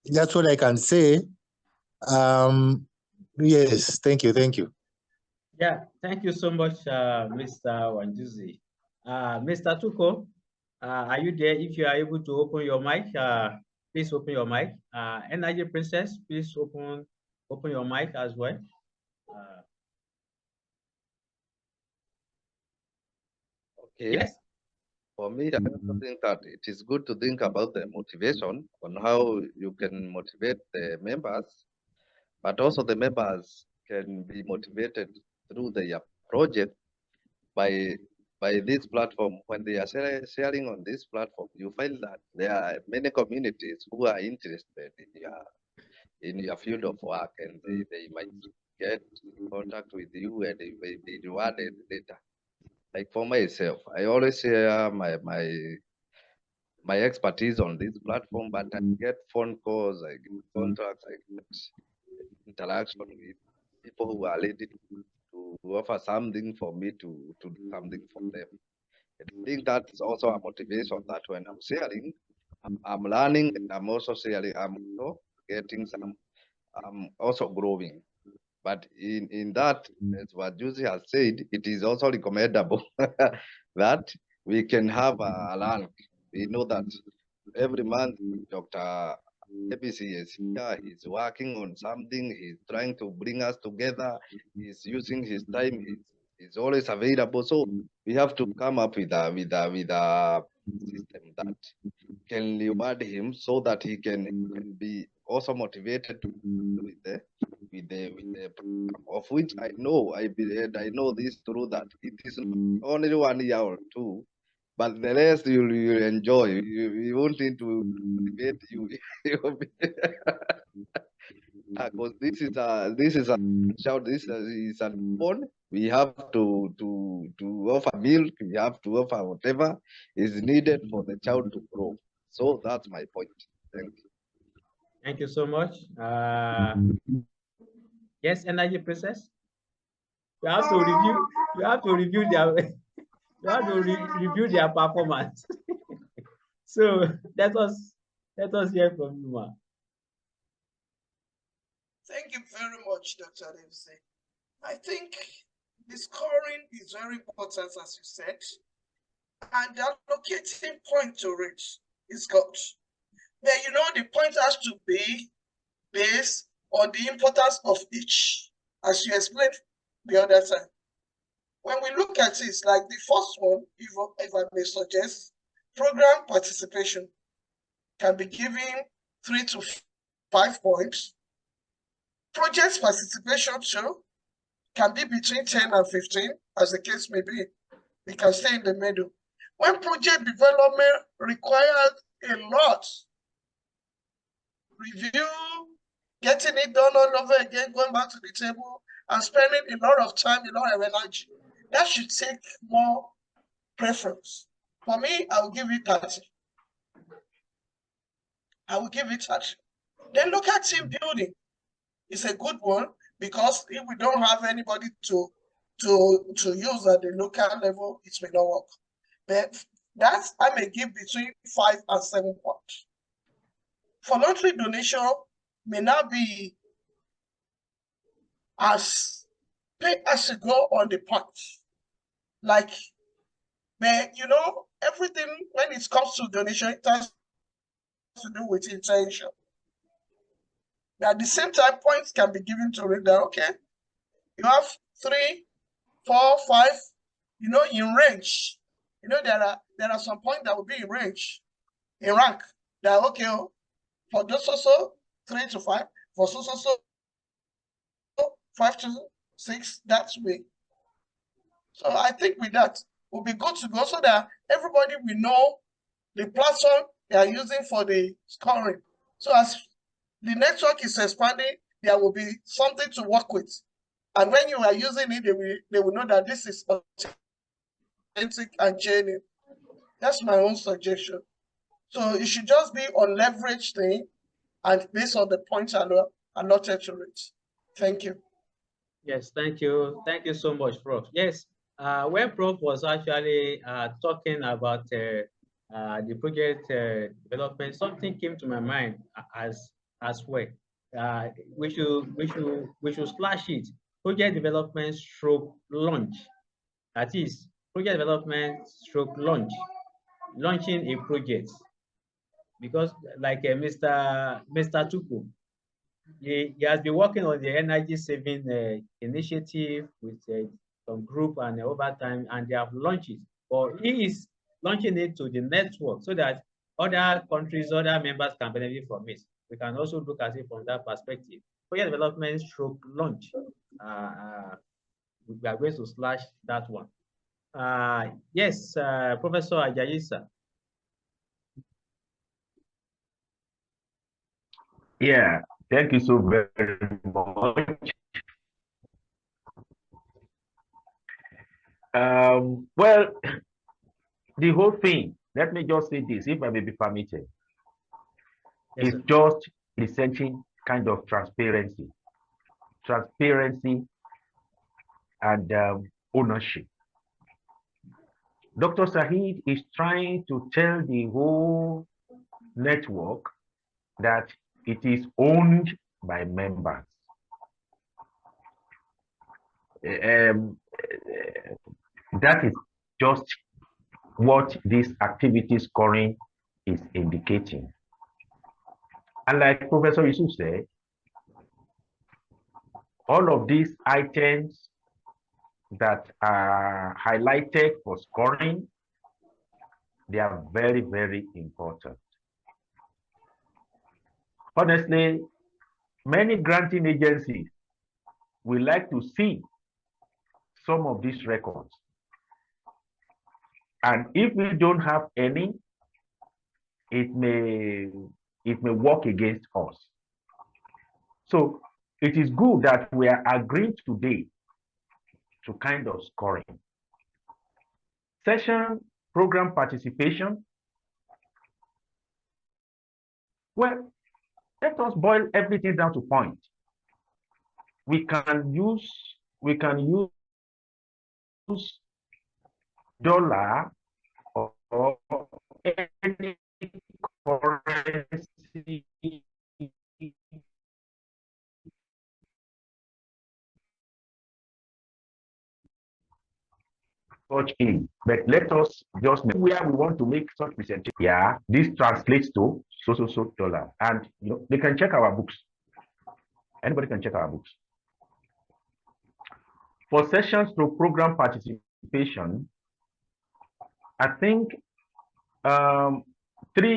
That's what I can say. Yes, thank you. Yeah, thank you so much, Mr. Wanjuzi. Mr. Tuko, are you there? If you are able to open your mic, please open your mic. Energy Princess, please open your mic as well. Okay. Yes. For me, I think that it is good to think about the motivation on how you can motivate the members, but also the members can be motivated through their project by this platform. When they are sharing on this platform, you find that there are many communities who are interested in your field of work, and they might get in contact with you and they may be rewarded later. Like for myself, I always share my expertise on this platform, but I get phone calls, I get contracts, I get interaction with people who are ready to offer something for me to do something for them. I think that is also a motivation that when I'm sharing, I'm learning, and I'm also sharing, I'm also getting some, I'm also growing. But in that, as what Juicy has said, it is also recommendable that we can have a rank. We know that every month, Dr. ABC is here, he's working on something, he's trying to bring us together, he's using his time, he's always available. So we have to come up with a system that can reward him so that he can be also motivated to with the program, of which I know I know this through that it is not only 1 year or 2, but the rest you enjoy. You won't need to motivate you. Because this is a shout. This is a phone. We have to offer milk. We have to offer whatever is needed for the child to grow. So that's my point. Thank you. Thank you so much. Yes, energy process. You have to review. You have to review their. You have to review their performance. So let us hear from you, Ma. Thank you very much, Dr. Dempsey. I think the scoring is very important, as you said, and the allocating point to it is good. But you know, the point has to be based on the importance of each, as you explained the other time. When we look at it, like the first one, if I may suggest, program participation can be given 3 to 5 points. Project participation too can be between 10 and 15, as the case may be. We can stay in the middle. When project development requires a lot, review, getting it done all over again, going back to the table, and spending a lot of time, a lot of energy, that should take more preference. For me, I will give it 30. I will give it 30. Then look at team building. It's a good one, because if we don't have anybody to use at the local level, it may not work. But that I may give between 5 and 7 points. Voluntary donation may not be as pay as you go on the point. Like, but you know, everything when it comes to donation, it has to do with intention. But at the same time, points can be given to it that, okay, you have 3, 4, 5, you know, in range. You know, there are some points that will be in range, in rank. That, okay, for those also 3 to 5, for so 5 to 6, that's way. So I think with that, we'll be good to go, so that everybody will know the platform they are using for the scoring. So as the network is expanding, there will be something to work with. And when you are using it, they will know that this is authentic and genuine. That's my own suggestion. So it should just be on leverage thing and based on the points allotted to it. Thank you. Yes, thank you. Thank you so much, Prof. Yes, when Prof was actually talking about the project development, something came to my mind as well. We should slash it. Project development stroke launch. That is project development stroke launch. Launching a project. Because like Mr. Tuku, he has been working on the energy saving initiative with some group and over time, and they have launched it. But he is launching it to the network so that other countries, other members can benefit from it. We can also look at it from that perspective. Project development stroke launch. We are going to slash that one. Yes, Professor Ajayi, sir. Yeah, thank you so very much. Well, the whole thing, let me just say this, if I may be permitted, Yes, is just presenting kind of transparency and ownership. Dr. Saheed is trying to tell the whole network that it is owned by members. That is just what this activity scoring is indicating. And like Professor Yusuf said, all of these items that are highlighted for scoring, they are very, very important. honestly, many granting agencies will like to see some of these records. And if we don't have any, it may work against us. So it is good that we are agreeing today to kind of scoring. Session program participation. Well, let us boil everything down to point. We can use dollar or any currency such in, but let us just know where we want to make such presentation. Yeah, this translates to so dollar, and they can check our books. Anybody can check our books. For sessions to program participation, I think 3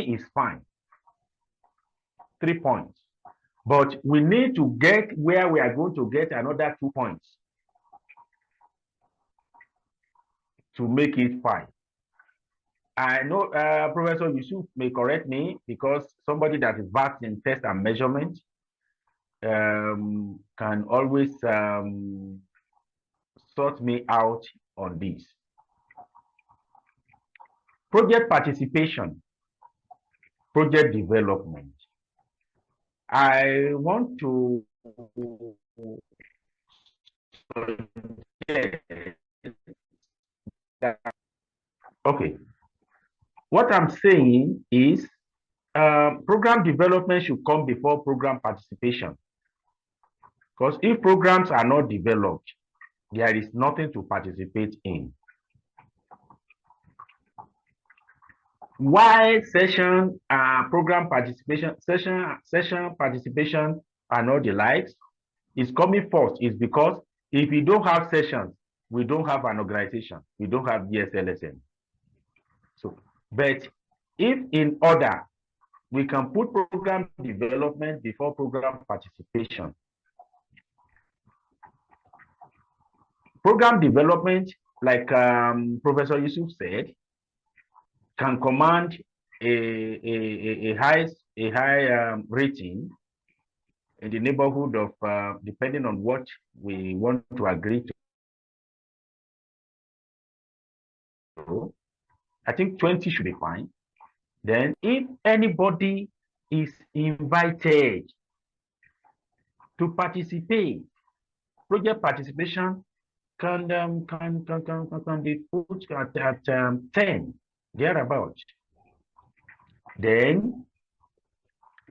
is fine. 3 points. But we need to get where we are going to get another 2 points to make it 5. I know Professor Yusuf may correct me, because somebody that is versed in test and measurement can always sort me out on this. Project participation, project development. I want to okay. What I'm saying is program development should come before program participation. Because if programs are not developed, there is nothing to participate in. Why session program participation, session participation are not the likes is coming first is because if we don't have sessions, we don't have an organization, we don't have GSLSN. So, but if in order, we can put program development before program participation. Program development, like Professor Yusuf said, can command a high rating in the neighborhood of, depending on what we want to agree to, I think 20 should be fine. Then if anybody is invited to participate, project participation can be put at 10, thereabout. Then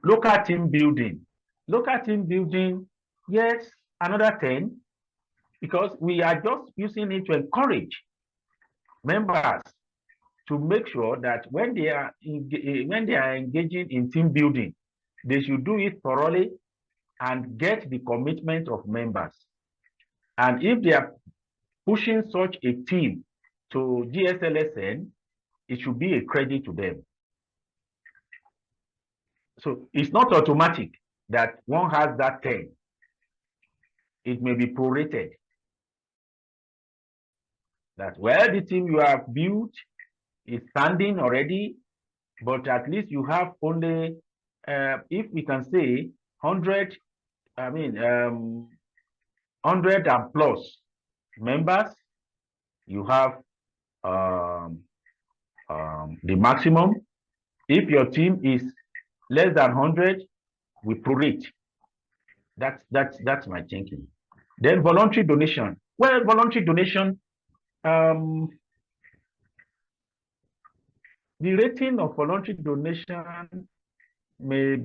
local team building. Local team building, yes, another 10, because we are just using it to encourage members to make sure that when they are engaging in team building, they should do it thoroughly and get the commitment of members. And if they are pushing such a team to GSLSN, it should be a credit to them. So it's not automatic that one has that 10. It may be prorated. That, well, the team you have built is standing already, but at least you have only, if we can say 100, 100 and plus members, you have the maximum. If your team is less than 100, we prorate. That's my thinking. Then voluntary donation. Well, voluntary donation, the rating of voluntary donation may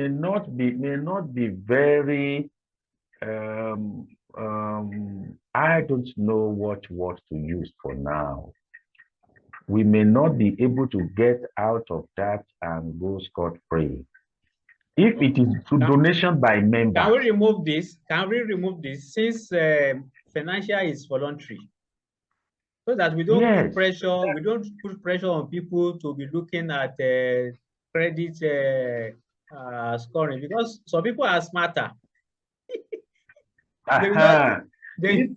not be very I don't know what word to use for now. We may not be able to get out of that and go scot-free. If it is donation by members. Can we remove this? Can we remove this since financial is voluntary? So that we don't put pressure, we don't put pressure on people to be looking at credit scoring, because some people are smarter. They will not, they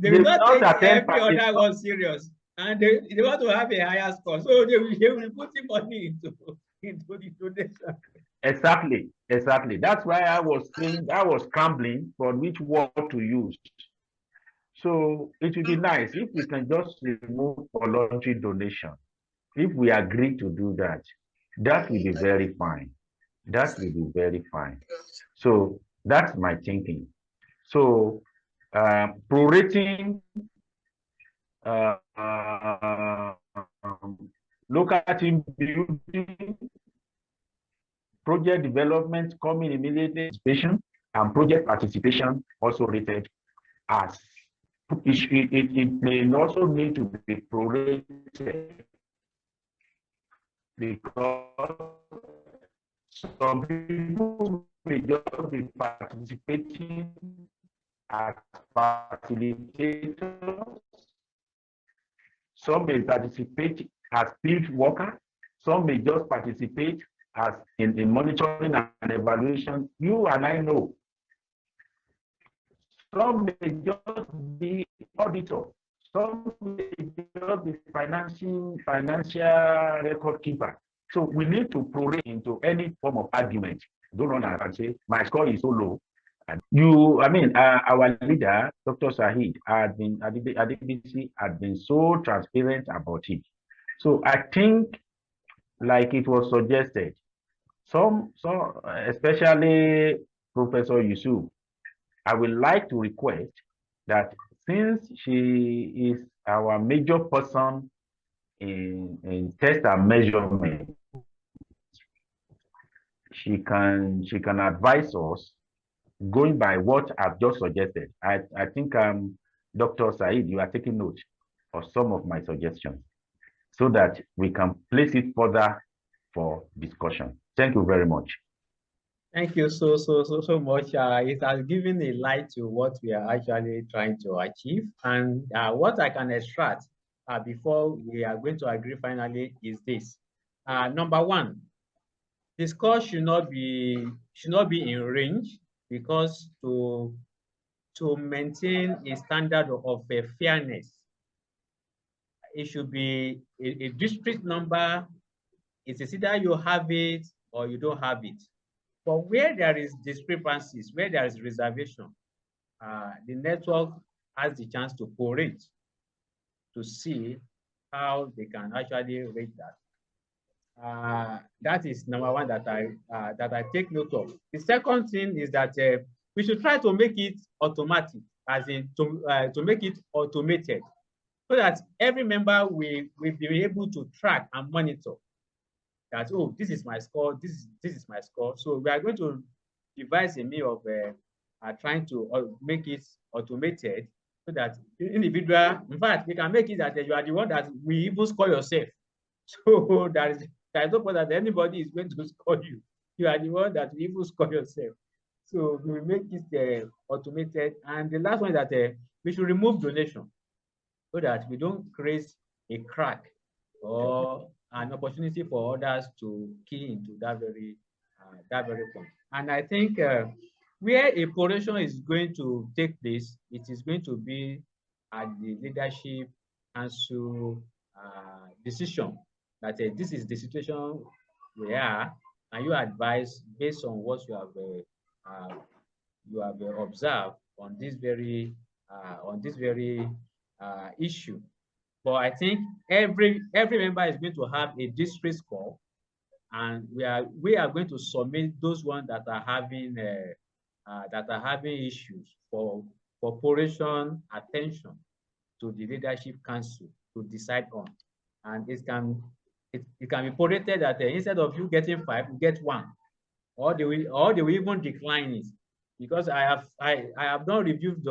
will not take every other one serious, and they want to have a higher score, so they will be putting money into the donation. Exactly. That's why I was scrambling for which word to use. So it would be nice if we can just remove voluntary donation. If we agree to do that, that will be very fine. That will be very fine. So that's my thinking. So prorating local team building, project development coming immediately, participation, and project participation also rated as it may also need to be prorated because some people may just be participating as facilitators, some may participate as field workers, some may just participate as in monitoring and evaluation. You and I know. Some may just be auditor, some may just be financial record keeper. So we need to prorate into any form of argument. Don't run and say my score is so low. And our leader, Dr. Saheed, Adibisi, had been so transparent about it. So I think, like it was suggested, some especially Professor Yusuf, I would like to request that since she is our major person in test and measurement, she can advise us going by what I've just suggested. I think Dr. Said, you are taking note of some of my suggestions so that we can place it further for discussion. Thank you very much. Thank you so much. It has given a light to what we are actually trying to achieve. And what I can extract before we are going to agree finally is this. Number one, the score should not be in range, because to maintain a standard of fairness, it should be a district number. It is either you have it or you don't have it. But where there is discrepancies, where there is reservation, the network has the chance to prorate to see how they can actually rate that. That is number one that I take note of. The second thing is that we should try to make it automatic, as in to make it automated, so that every member will be able to track and monitor that, oh, this is my score, this is my score. So we are going to devise a means of trying to make it automated, so that individual, in fact, we can make it that you are the one that will even score yourself. So there is no point that anybody is going to score you. You are the one that will even score yourself. So we will make it automated. And the last one is that we should remove donation, so that we don't create a crack or an opportunity for others to key into that very point. And I think where a proration is going to take place, it is going to be at the leadership council decision that this is the situation we are, and you advise based on what you have observed on this very issue. But I think every member is going to have a district score, and we are going to submit those ones that are having issues for proration attention to the leadership council to decide on. And it can be prorated that instead of you getting 5, you get 1, or they will even decline it, because I have done reviews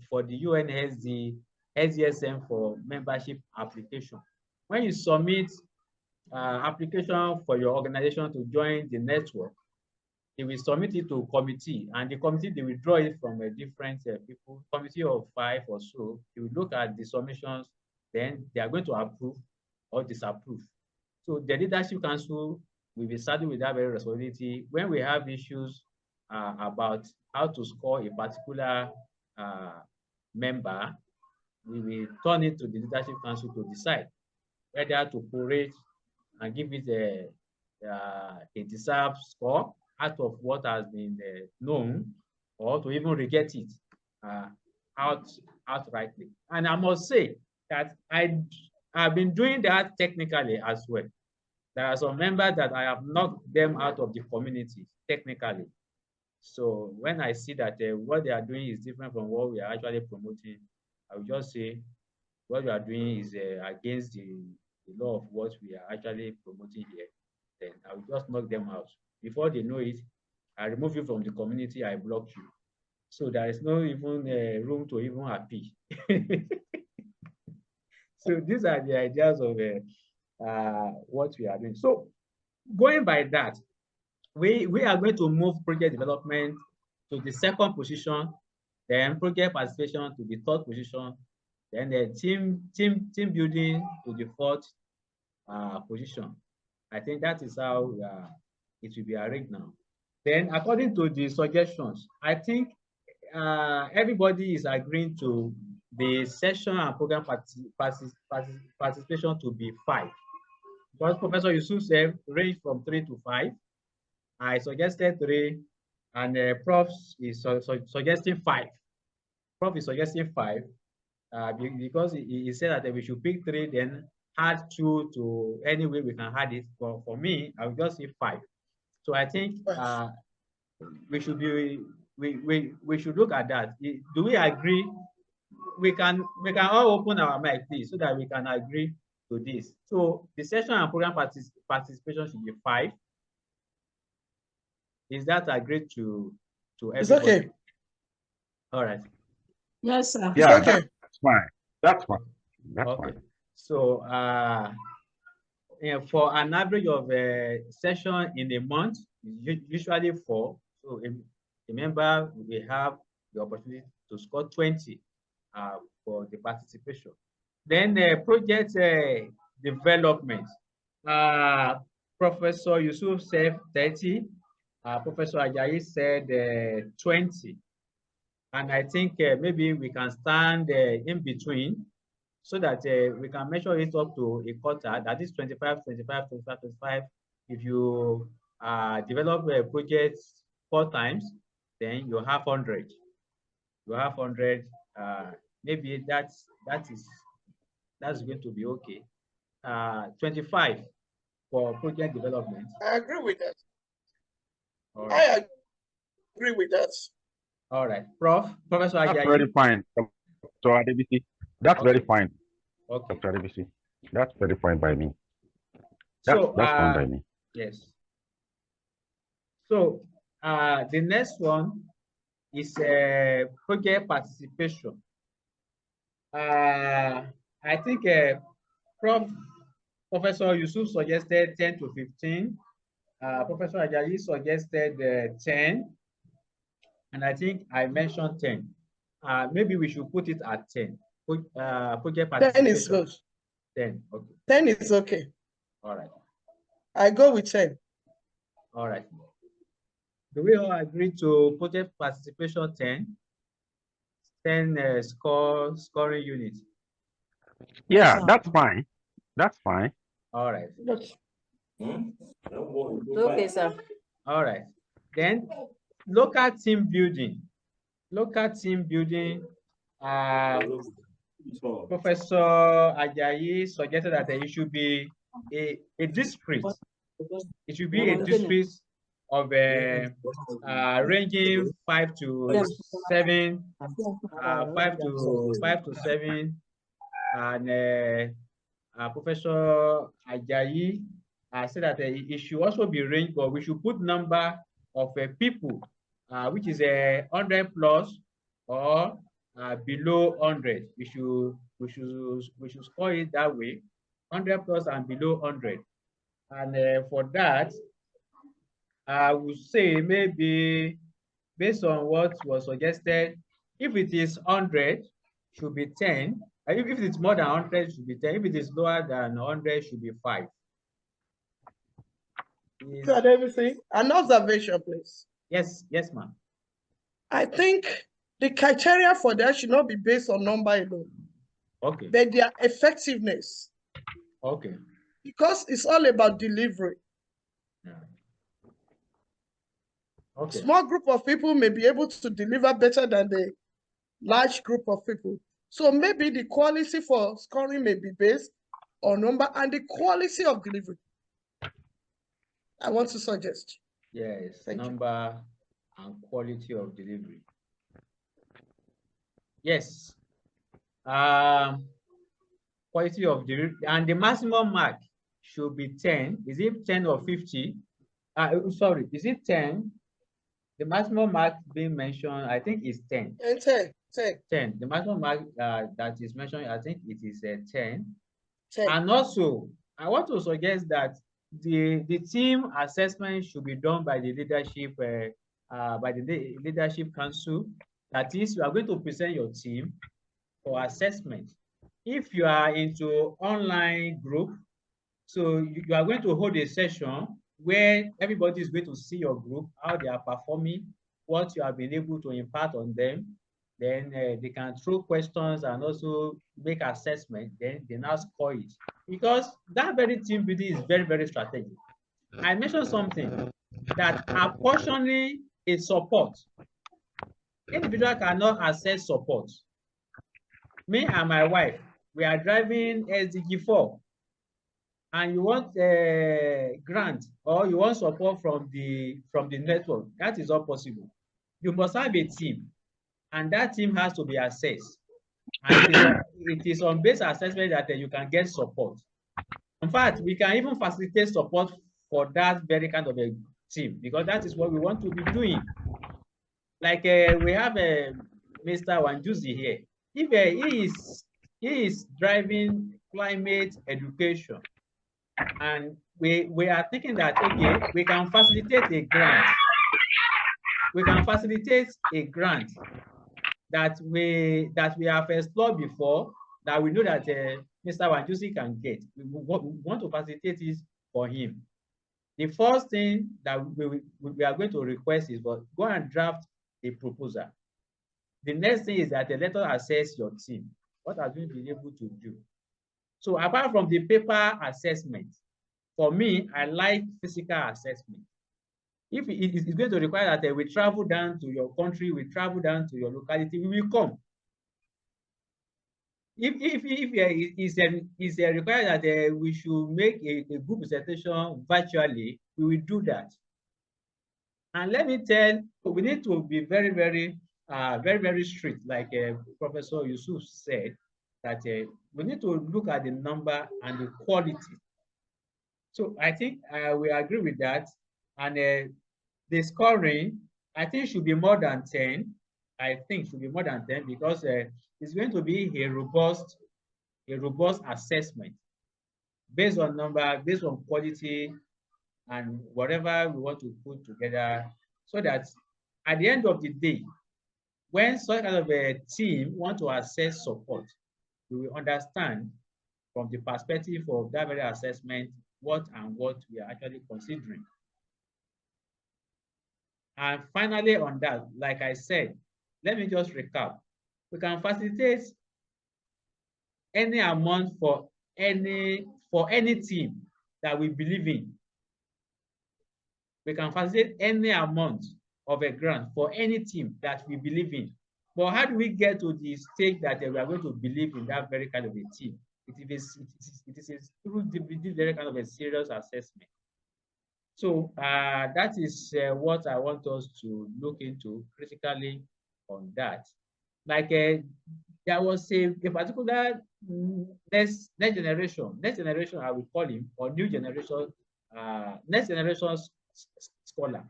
for the UNSD GSLSN for membership application. When you submit application for your organization to join the network, they will submit it to committee, and the committee, they will draw it from a different people, committee of 5 or so. They will look at the submissions, then they are going to approve or disapprove. So the leadership council we'll be starting with that very responsibility. When we have issues about how to score a particular member, we will turn it to the leadership council to decide whether to prorate and give it a deserved score out of what has been known, or to even reject it outrightly. And I must say that I've been doing that technically as well. There are some members that I have knocked them out of the community technically. So when I see that what they are doing is different from what we are actually promoting, I will just say what you are doing is against the law of what we are actually promoting here. Then I will just knock them out. Before they know it, I remove you from the community, I block you. So there is no even room to even appeal. So these are the ideas of what we are doing. So going by that, we are going to move project development to the second position, then project participation to the third position, then the team building to the fourth position. I think that is how it will be arranged now. Then according to the suggestions, I think everybody is agreeing to the session and program participation to be 5. Because Professor Yusuf said range from 3 to 5. I suggested 3, and Prof is suggesting 5. Prof is suggesting 5 because he said that we should pick 3, then add 2 to any way we can add it. But for me, I will just say 5. So I think we should be we should look at that. Do we agree? We can all open our mic, please, so that we can agree to this. So the session and program participation should be 5. Is that agreed to everybody? It's okay. All right. Yes, sir. Yeah, It's okay. that's fine. That's fine. That's Okay. fine. So for an average of a session in a month, usually 4. So remember, we have the opportunity to score 20 for the participation. Then project development. Professor Yusuf said 30. Professor Ajayi said 20. And I think maybe we can stand in between so that we can measure it up to a quarter. That is 25, 25, 25, 25. If you develop a project 4 times, then you have 100. You have 100. Maybe that's going to be okay. 25 for project development. I agree with that. All right. I agree with that. All right, Professor Ajayi. That's very fine, Dr. Adebisi. That's Okay. very fine, Okay. Dr. Adebisi. That's very fine by me. So That's fine by me. yes. So the next one is project participation. I think Professor Yusuf suggested 10 to 15. Professor Ajayi suggested 10. And I think I mentioned 10. Maybe we should put it at 10. Project participation. 10 is good. 10, okay. 10 is okay. All right. I go with 10. All right. Do we all agree to project participation 10? 10 scoring units. Yeah, that's fine. That's fine. All right. Okay, sir. All right. Then local team building. Local team building. Professor Ajayi suggested that it should be a district. It should be a district of ranging 5 to 7, 5 to 7, and Professor Ajayi said that it should also be ranged, but we should put number of people, which is 100 plus or below 100. We should score it that way, 100 plus and below 100. And for that, I would say maybe based on what was suggested, if it is 100, should be 10. If it's more than 100, should be 10. If it is lower than 100, should be 5. and everything. An observation, please. Yes, ma'am. I think the criteria for that should not be based on number alone. Okay. But their effectiveness. Okay. Because it's all about delivery. Yeah. Okay. Small group of people may be able to deliver better than the large group of people. So maybe the quality for scoring may be based on number and the quality of delivery. I want to suggest. Yes, Thank number and quality of delivery. Yes. Quality of delivery, and the maximum mark should be 10. Is it 10 or 50? Sorry, is it 10? The maximum mark being mentioned, I think, is 10. 10. 10. The maximum mark that is mentioned, I think it is 10. 10. And also, I want to suggest that the team assessment should be done by the leadership council. That is, you are going to present your team for assessment. If you are into online group, so you are going to hold a session where everybody is going to see your group, how they are performing, what you have been able to impart on them. Then they can throw questions and also make assessment. Then they now score it. Because that very team building is very, very strategic. I mentioned something that apportioning is support. Individual cannot access support. Me and my wife, we are driving SDG4, and you want a grant or you want support from the network. That is not possible. You must have a team, and that team has to be assessed. And it is on base assessment that you can get support. In fact, we can even facilitate support for that very kind of a team, because that is what we want to be doing. Like we have Mr. Wanjuzi here. If he is driving climate education, and we are thinking that, okay, we can facilitate a grant. We can facilitate a grant that we have explored before, that we know that Mr. Wanjusi can get. We want to facilitate this for him. The first thing that we are going to request is, but go and draft a proposal. The next thing is that let us assess your team. What have you been able to do? So apart from the paper assessment, for me, I like physical assessment. If it is going to require that we travel down to your country, we travel down to your locality, we will come. If it is required that we should make a group presentation virtually, we will do that. And let me tell, we need to be very, very strict, like Professor Yusuf said, that we need to look at the number and the quality. So I think we agree with that. And the scoring, I think, should be more than 10. I think should be more than 10, because it's going to be a robust assessment based on number, based on quality, and whatever we want to put together, so that at the end of the day, when such kind of a team want to assess support, we will understand from the perspective of that very assessment what we are actually considering. And finally, on that, like I said, let me just recap. We can facilitate any amount for any team that we believe in. We can facilitate any amount of a grant for any team that we believe in. But how do we get to the stage that we are going to believe in that very kind of a team? It is through the very kind of a serious assessment. So that is what I want us to look into critically on that. Like there was a particular next generation, I will call him, or new generation, next generation scholar.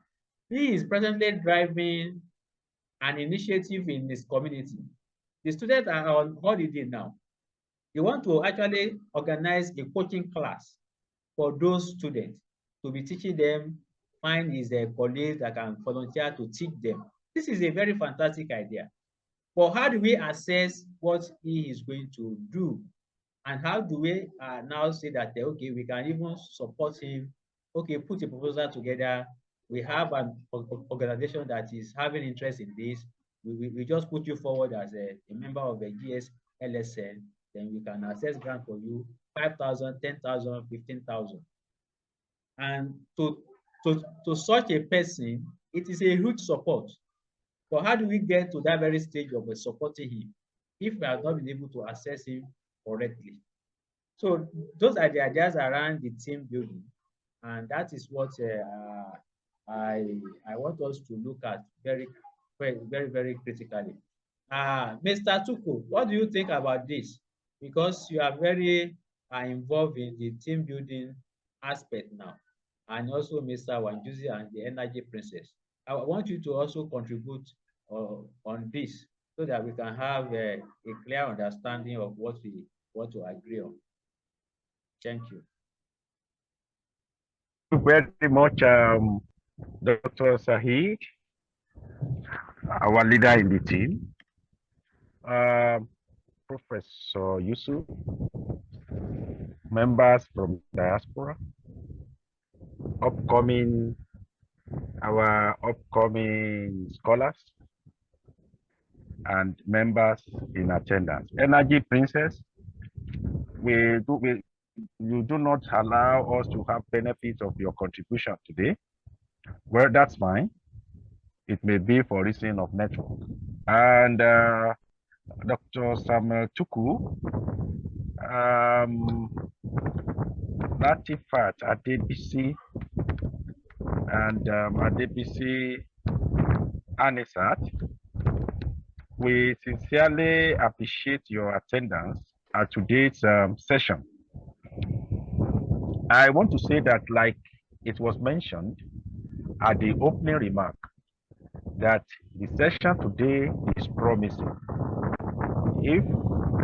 He is presently driving an initiative in his community. The students are on holiday now. They want to actually organize a coaching class for those students, to be teaching them, find his colleagues that can volunteer to teach them. This is a very fantastic idea. But how do we assess what he is going to do? And how do we now say that, okay, we can even support him okay, put a proposal together. We have an organization that is having interest in this. We just put you forward as a member of the GSLSN, then we can access grant for you, 5,000, 10,000, 15,000. And to such a person, it is a huge support. But how do we get to that very stage of supporting him if we have not been able to assess him correctly? So those are the ideas around the team building, and that is what I want us to look at very critically. Mr. Tuku, what do you think about this? Because you are very involved in the team building aspect now, and also Mr. Wanjuzi and the Energy Princess. I want you to also contribute on this so that we can have a clear understanding of what we want to agree on. Thank you. Thank you very much, Dr. Sahid, our leader in the team. Professor Yusuf, members from diaspora, our upcoming scholars, and members in attendance. Energy Princess, you do not allow us to have benefits of your contribution today. Well, that's fine. It may be for reason of network. And Dr. Samuel Tuku, Latifat Adebisi, and Adebisi Anisat, we sincerely appreciate your attendance at today's session. I want to say that, like it was mentioned at the opening remark, that the session today is promising. If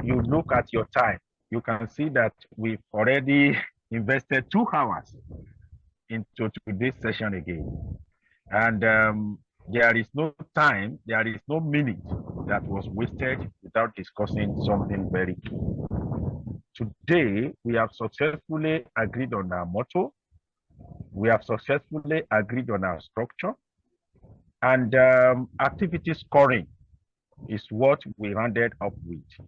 you look at your time, you can see that we've already invested 2 hours into today's session again. And there is no time, there is no minute that was wasted without discussing something very key. Today, we have successfully agreed on our motto. We have successfully agreed on our structure. And activity scoring is what we rounded up with.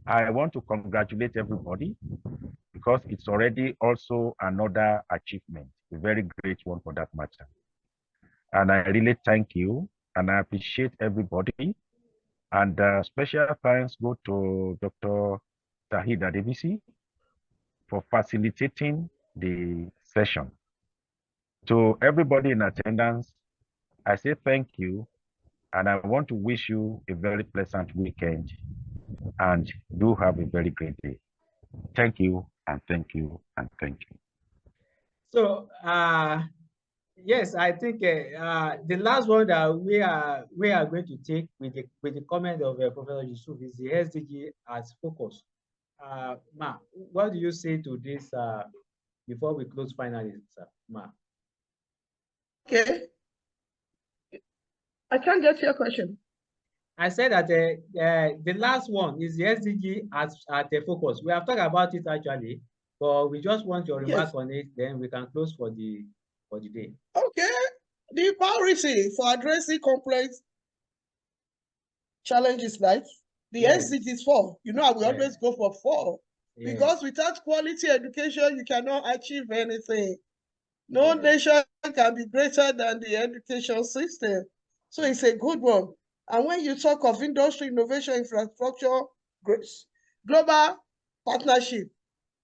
I want to congratulate everybody because it's already also another achievement, a very great one for that matter. And I really thank you and I appreciate everybody. And special thanks go to Dr. Sahid Adebisi for facilitating the session. To everybody in attendance, I say thank you, and I want to wish you a very pleasant weekend, and do have a very great day. Thank you, and thank you, and thank you. So, yes, I think the last one that we are going to take with the comment of Professor Yusuf is the SDG as focus. Ma, what do you say to this before we close finally, sir? Ma. Okay. I can't get your question. I said that the last one is the SDG at the focus. We have talked about it actually, but we just want your remark on it. Then we can close for the day. Okay. The priority for addressing complex challenges, right? The SDG is 4. You know, we always go for 4 because without quality education, you cannot achieve anything. No nation can be greater than the education system. So it's a good one. And when you talk of industry, innovation, infrastructure, global partnership,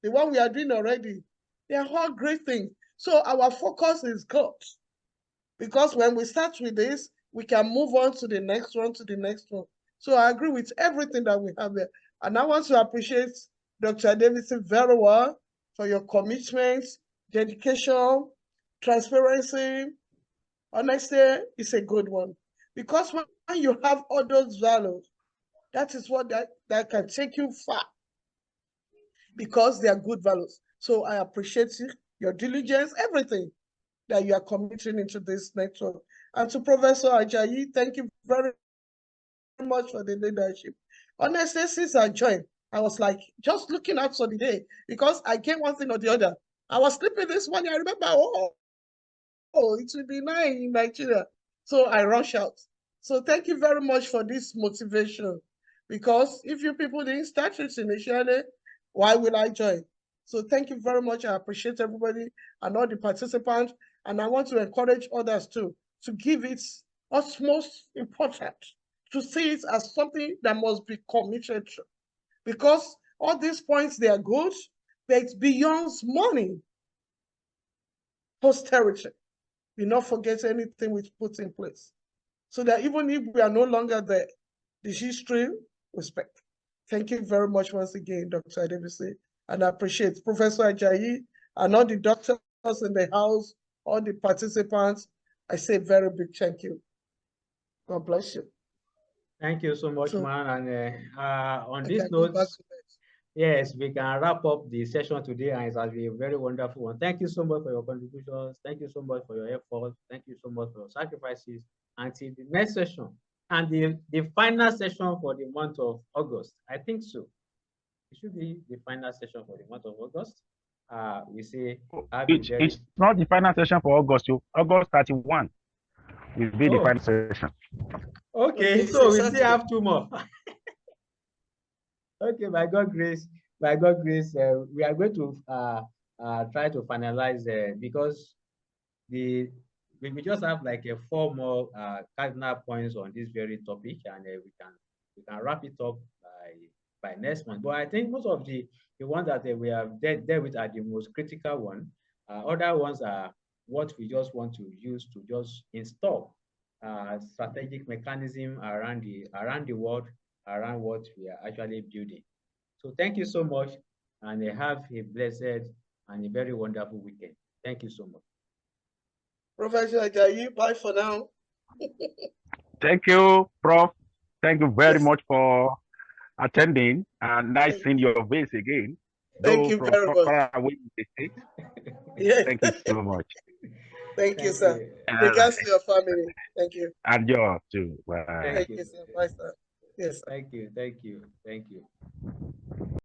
the one we are doing already, they are all great things. So our focus is good. Because when we start with this, we can move on to the next one, So I agree with everything that we have there. And I want to appreciate Dr. Davidson very well for your commitment, dedication, transparency. Honesty is a good one. Because when you have all those values, that is what that can take you far. Because they are good values. So I appreciate you, your diligence, everything that you are committing into this network. And to Professor Ajayi, thank you very much for the leadership. Honestly, since I joined, I was like just looking out for the day because I came one thing or the other. I was sleeping this morning. I remember, oh, it will be 9 in Nigeria. So I rush out. So thank you very much for this motivation. Because if you people didn't start it initially, why will I join? So thank you very much. I appreciate everybody and all the participants. And I want to encourage others too to give it utmost important, to see it as something that must be committed to. Because all these points, they are good, but it's beyond money. Posterity. We not forget anything we put in place. So that even if we are no longer there, the history respect. Thank you very much once again, Dr. Adebisi. And I appreciate Professor Ajayi and all the doctors in the house, all the participants. I say very big thank you. God bless you. Thank you so much, So, man. And on I this can go note, back to bed. yes, we can wrap up the session today, and it has been a very wonderful one. Thank you so much for your contributions. Thank you so much for your efforts. Thank you so much for your sacrifices. Until the next session and the final session for the month of August. I think so. It should be the final session for the month of August. We say It's not the final session for August. August 31 will be the final session. Okay, so we still have 2 more. Okay, by God's grace, we are going to try to finalize because we just have like 4 more cardinal points on this very topic, and we can wrap it up by next month. But I think most of the ones that we have dealt with are the most critical one. Other ones are what we just want to use to just install strategic mechanism around the world, around what we are actually building. So thank you so much, and have a blessed and a very wonderful weekend. Thank you so much. Professor Ajayi, bye for now. Thank you, Prof. Thank you very much for attending, and nice seeing your face again. Thank you very much. Far away in the States. Yes. Thank you so much. Thank you, sir. Regards to your family. Thank you. And yours too. Bye. Thank you, sir. Bye, sir. Yes, sir. Thank you.